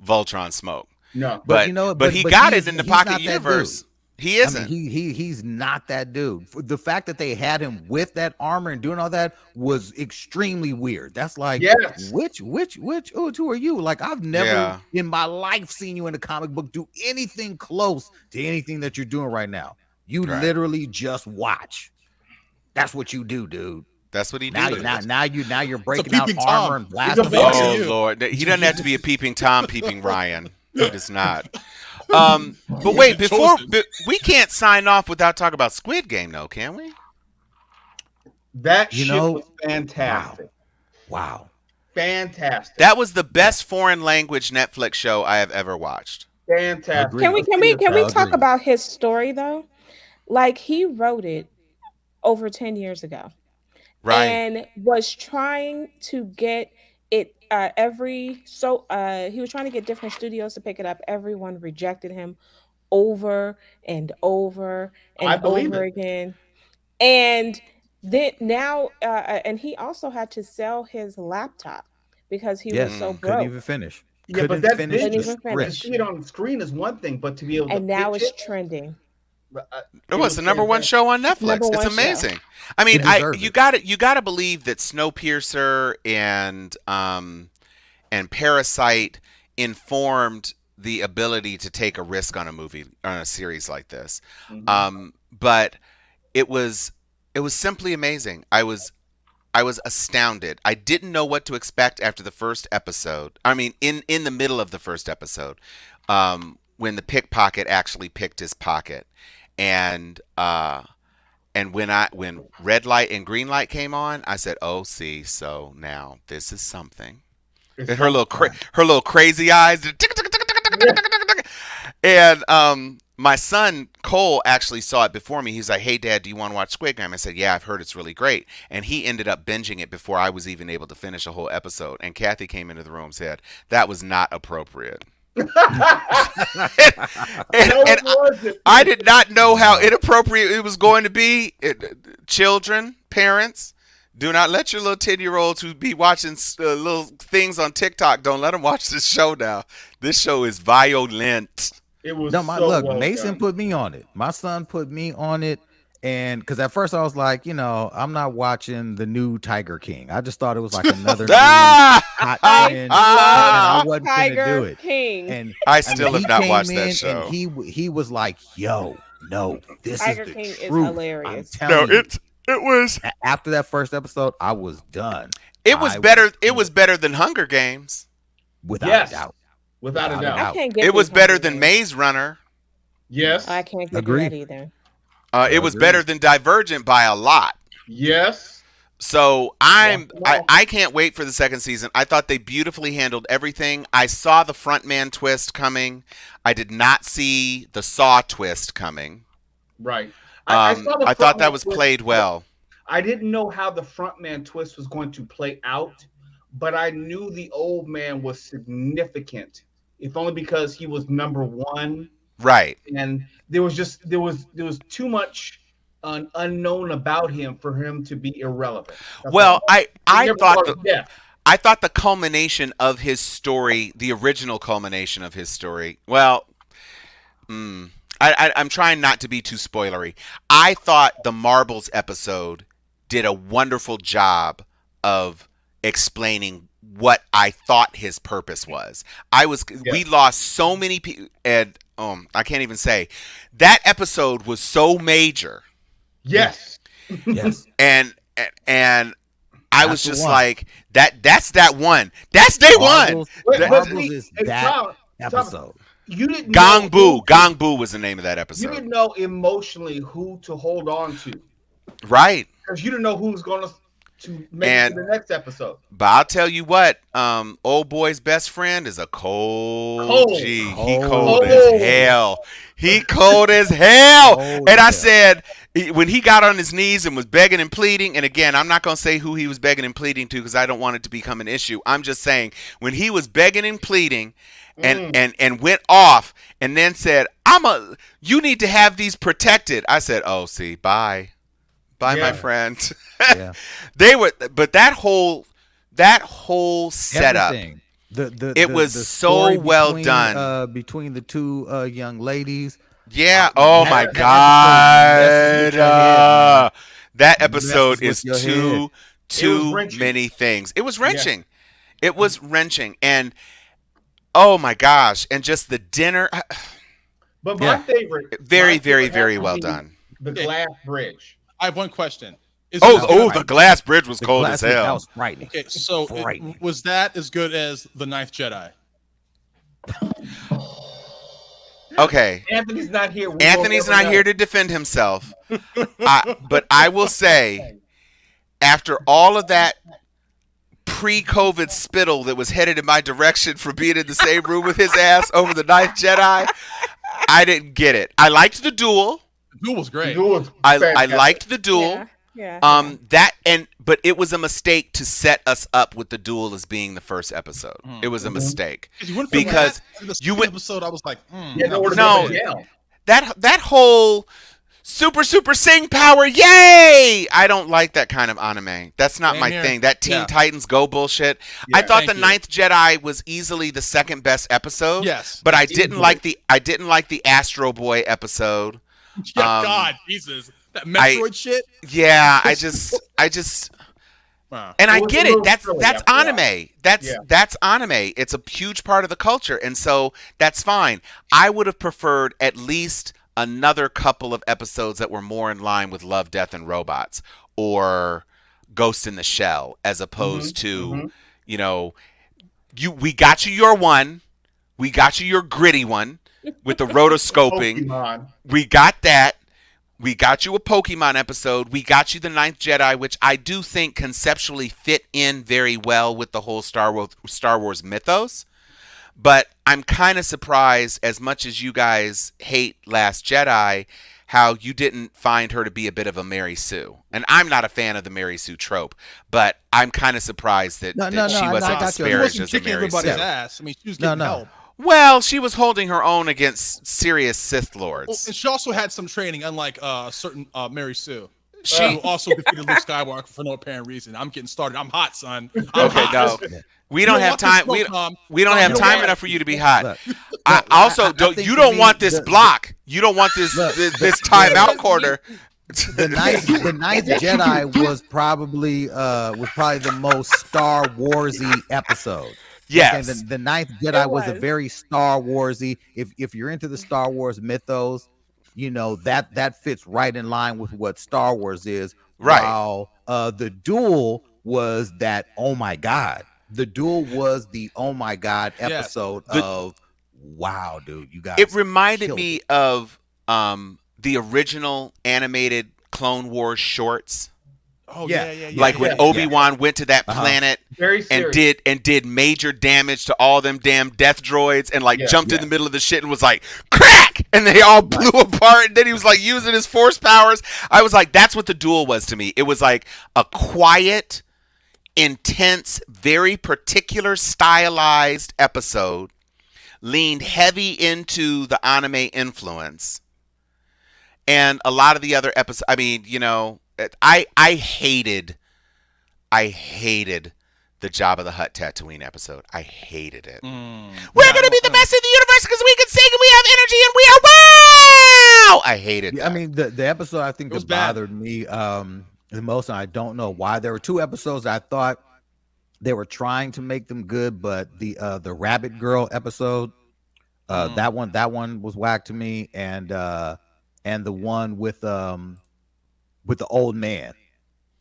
Voltron smoke. No. But you know, but he but got he's- it in the he's not pocket that universe. He I isn't. mean, he's not that dude. The fact that they had him with that armor and doing all that was extremely weird. That's like, Yes. which who are you? Like, I've never Yeah. in my life seen you in a comic book do anything close to anything that you're doing right now. You Right. literally just watch. That's what you do, dude. That's what he Now, did. now you're breaking out peeping armor Tom. and blasting. He's a vampire. Oh you. Lord, he doesn't have to be a peeping Tom, peeping Ryan. He does not. But wait, before we can't sign off without talking about Squid Game, though, can we? That You shit know- was fantastic. Wow. Fantastic. That was the best foreign language Agreed. Netflix show I have ever watched. Fantastic. Can we Agreed. talk about his story though? Like he wrote it over 10 years ago Right. and was trying to get it he was trying to get different studios to pick it up. Everyone rejected him over and over I and believe over it. again. And then now and he also had to sell his laptop because he was Yes, so Mm. couldn't broke. even finish. Yeah, but Couldn't that finish Couldn't the visual, even to finish. script. see it on the screen is one thing, but to be able to And now pitch it's it, trending. it Oh, it's was the number one fantastic. show on Number Netflix. It's one show. amazing. I mean, It deserves you it. got you got to believe that Snowpiercer and Parasite informed the ability to take a risk on a movie on a series like this. Mhm. But it was simply amazing. I was astounded. I didn't know what to expect after the first episode. I mean, in the middle of the first episode, when the pickpocket actually picked his pocket, and when red light and green light came on, I said, "Oh, see, so now this is something." It's And her little something. her little crazy eyes, Yeah. and my son Cole actually saw it before me. He's like, "Hey, Dad, do you want to watch Squid Game?" I said, "Yeah, I've heard it's really great." And he ended up binging it before I was even able to finish a whole episode. And Kathy came into the room and said that was not appropriate. No, And it wasn't. I did not know how inappropriate it was going to be. Children, parents, do not let your little 10-year-olds who be watching little things on TikTok, don't let them watch this show now. This show is violent. It was No, so look, well Mason done. put me on it. My son put me on it. And because at first I was like, I'm not watching the new Tiger King. I just thought it was like another new hot I trend, and I love wasn't gonna do Tiger it. King. And I I mean, still he have not came watched that in and show. he was like, "Yo, no, this is Tiger the King is truth." I'm hilarious. No, telling you. it was After that first episode, I was done. it was I better. It done, was better than Hunger Games. without Yes, a doubt. without a Without a doubt. I doubt. can't get It was these better Hunger than Games. Maze Runner. Yes, I can't get Agreed. that either. It was Agreed. better than Divergent by a lot. yes. So Yes, no. I can't wait for the second season. I thought they beautifully handled everything. I saw the frontman twist coming. I did not see the Saw twist coming. Right. I saw the I thought that frontman was twist, played but well. I didn't know how the frontman twist was going to play out, but I knew the old man was significant, if only because he was number one, Right. and there was too much unknown about him for him to be irrelevant. That's Well, all. They I never thought brought him death. I thought the culmination of his story, the original culmination of his story. Well, I'm trying not to be too spoilery. I thought the Marbles episode did a wonderful job of explaining what I thought his purpose was. We Yes. lost so many people, and I can't even say that episode was so major, Yes. Yes, and I was that's the just one. like that's that one. That's day one. Marbles, But, That- but Marbles see, is hey, that Tom, episode. you didn't Gong know Boo. who Gong Boo was the name of that you episode. didn't know emotionally who to hold on to Right. because you didn't know who was going to make it And to the next episode. but I'll tell you what, old boy's best friend is a cold Cold. G. He Cold. cold as hell. He cold as hell. Cold And I as hell. said, when he got on his knees and was begging and pleading, and again, I'm not gonna say who he was begging and pleading to because I don't want it to become an issue. I'm just saying when he was begging and pleading and went off and then said, you need to have these protected. I said, oh, see, bye. Bye, my Yeah. friend. Yeah. But that whole setup, Everything. The It was the so story well between, done. Between the two young ladies. yeah. Oh that- my that God, episode messes with your head, that Messes episode with is your too wrenching. many things. It was wrenching. It was wrenching, and oh my gosh, and just the dinner, But Yeah. my favorite, very, my very, favorite very has to well be done. The glass bridge. I have one question. Is Oh, it- oh, the glass bridge was The cold glass as was- that hell. was frightening. okay, so Frightening. was that as good as the Ninth Jedi? Okay. Anthony's not here. We Anthony's won't ever not here know. to defend himself. But I will say, after all of that pre-COVID spittle that was headed in my direction for being in the same room with his ass over the Ninth Jedi, I didn't get it. I liked the duel. Duel was The great. duel was I fantastic. liked the duel. But it was a mistake to set us up with the duel as being the first episode. It was a mistake You went from because that to the you second went episode. I was like, Yeah, no, nowhere to No. go to jail. that whole super sing power, yay! I don't like that kind of anime. That's not Same my here. thing. That Teen Yeah. Titans Go bullshit. Yeah, I thought thank the you. Ninth Jedi was easily the second best episode. Yes. But I Easily. didn't like the Astro Boy episode. Yeah, Um, God, Jesus, that Metroid shit. Yeah, I just Wow. and I It was get a it. little That's silly that's after a while. anime. That's anime. It's a huge part of the culture, and so that's fine. I would have preferred at least another couple of episodes that were more in line with Love, Death, and Robots or Ghost in the Shell, as opposed to you know, we got you your one, we got you your gritty one with the rotoscoping. Pokemon. We got that. We got you a Pokemon episode. We got you the Ninth Jedi, which I do think conceptually fit in very well with the whole Star Wars mythos. But I'm kind of surprised, as much as you guys hate Last Jedi, how you didn't find her to be a bit of a Mary Sue. And I'm not a fan of the Mary Sue trope, but I'm kind of surprised that, No, that no, she no, wasn't I got you. She disparaged wasn't as a kicking Mary everybody's Sue. ass. I mean, she was getting help. Well, she was holding her own against serious Sith Well, lords. and she also had some training, unlike certain Mary Sue. She Who also defeated Luke Skywalker for no apparent reason. I'm getting started. I'm hot, son. I'm okay, hot. no. We don't have time. We don't have Tom, time you're enough for you to be hot. Look, I I also think you for don't me, want this the- block. You don't want this Look, this timeout corner. the ninth Jedi was probably the most Star Warsy episode. Yes. Okay, the Ninth Jedi It was a was. very Star Warsy. If you're into the Star Wars mythos, you know that fits right in line with what Star Wars is. Right. While the duel was that, oh my god. The duel was the oh my god episode of wow, dude. You guys. It reminded killed me it. of the original animated Clone Wars shorts. Oh Yeah. yeah. Like when yeah. Obi-Wan went to that Uh-huh. planet Very serious. and did major damage to all them damn death droids and like Yeah, jumped in yeah. the middle of the shit and was like crack and they all blew apart and then he was like using his force powers. I was like, that's what the duel was to me. It was like a quiet, intense, very particular stylized episode, leaned heavy into the anime influence. And a lot of the other episodes, I mean, you know, I hated the Jabba the Hutt Tatooine episode. I hated it. We're gonna be the best in the universe because we can sing and we have energy and we are wow. I hated Yeah, that. I mean the episode I think It was that bad. bothered me the most, and I don't know why. There were two episodes I thought they were trying to make them good, but the Rabbit Girl episode, that one was whack to me, and the one with the old man,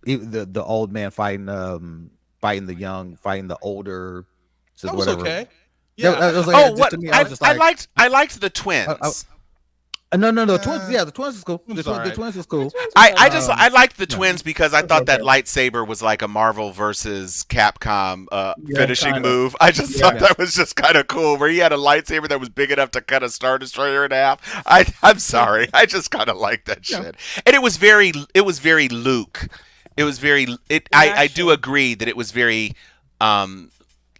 the old man fighting the older, That was whatever. okay. Yeah, Yeah. that was like, Oh, just what to me, I was just like, I liked the twins. no, the twins. Yeah, the twins is cool. The alright. twins is cool. I liked the no. twins because I thought that okay. lightsaber was like a Marvel versus Capcom finishing kinda. move. I just thought that was just kind of cool, where he had a lightsaber that was big enough to cut a Star Destroyer in half. I'm sorry, I just kind of liked that shit, and it was very Luke. It was very. I do agree that it was very.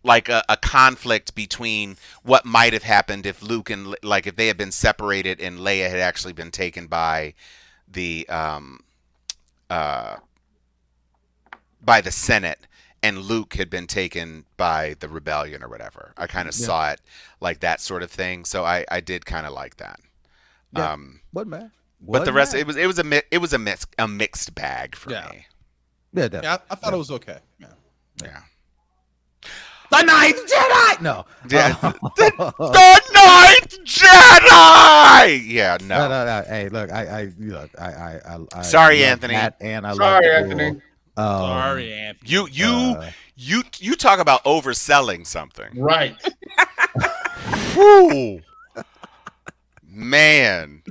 Like a conflict between what might have happened if Luke and like if they had been separated and Leia had actually been taken by the Senate and Luke had been taken by the rebellion or whatever. I kind of saw it like that sort of thing, so I did kind of like that. Yeah. What man? But the rest it was a mixed bag for Yeah. me. Yeah, definitely. Yeah, I thought it was okay. Yeah. Yeah. The Ninth Jedi. No. Yeah. The Ninth Jedi. Yeah, no. No. Hey, look, I Sorry, love Anthony. that, and I love Sorry, the Anthony. duel. Sorry, Anthony. You talk about overselling something. Right. Whew. Man,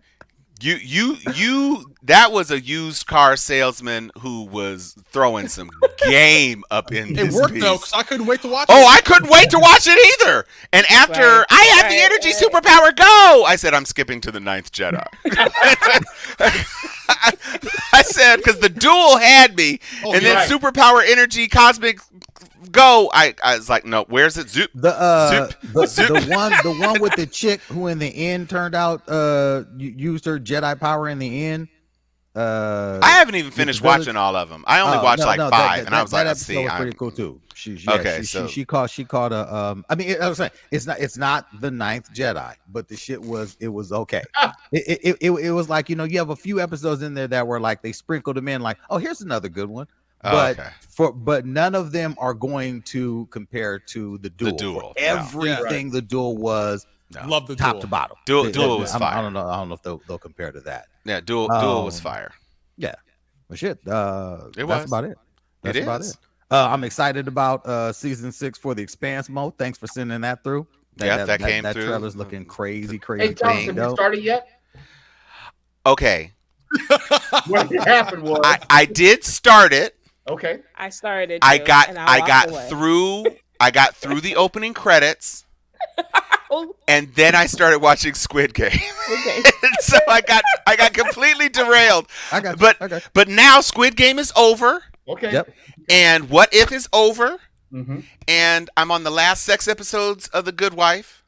That was a used car salesman who was throwing some game up in It this worked piece. though, because I couldn't wait to watch Oh, it. I couldn't wait to watch it either. And after I have the energy superpower, go! I said, I'm skipping to the 9th Jedi. I said, because the duel had me, and then right. superpower, energy, cosmic, go. I was like, no, where's it? Zoop. The one with the chick who in the end turned out used her Jedi power in the end. I haven't even finished watching all of them. I only watched like 5, and I was like, that see, episode was I'm pretty cool too. She called a I mean, I was saying it's not the 9th Jedi, but the shit was okay. It was like, you know, you have a few episodes in there that were like they sprinkled them in like, oh, here's another good one. But but none of them are going to compare to the duel. The duel, Everything the duel was. Love the top duel. to bottom. Duel was fire. I don't know if they'll compare to that. Yeah, duel was fire. Yeah, but shit. That's about it. That's about is. it. I'm excited about season 6 for the Expanse mode. Thanks for sending that through. That came that through. That trailer's looking crazy. Hey, Tom, have you started yet? Okay. What happened was I did start it. okay. I started. I too, got and I got through the opening credits. And then I started watching Squid Game. Okay. So I got completely derailed. I got you. But now Squid Game is over. Okay. Yep. And What If is over. Mm-hmm. And I'm on the last 6 episodes of The Good Wife.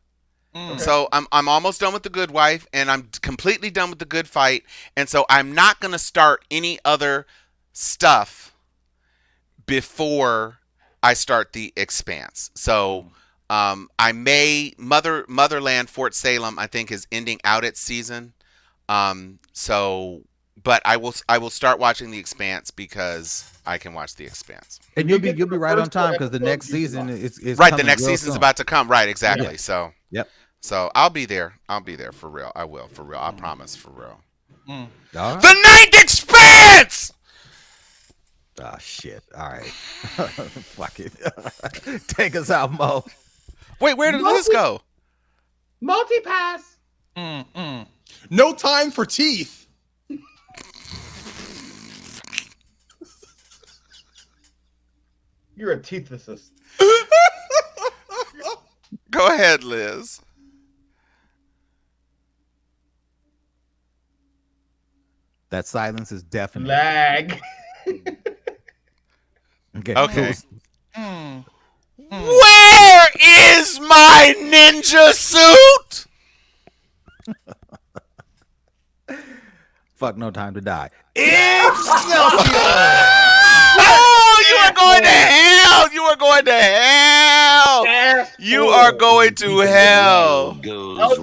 Okay. So I'm almost done with The Good Wife, and I'm completely done with The Good Fight. And so I'm not going to start any other stuff before I start The Expanse. So I may Motherland Fort Salem, I think, is ending out its season. But I will start watching The Expanse because I can watch The Expanse. And you'll be right on time because the next season is right. The coming next real season's soon. about to come. Right. Exactly. Yeah. So. Yep. So I'll be there. I'll be there for real. I will for real. I promise for real. All right. The 9th Expanse. Oh shit! All right, fuck it. Take us out, Mo. Wait, where did Liz go? Multi-pass. No time for teeth. You're a teethicist. Go ahead, Liz. That silence is deafening. Lag. Okay. Mm. Where is my ninja suit? Fuck, no time to die. Oh, you are going to hell! You are going to hell! You are going to hell! Goes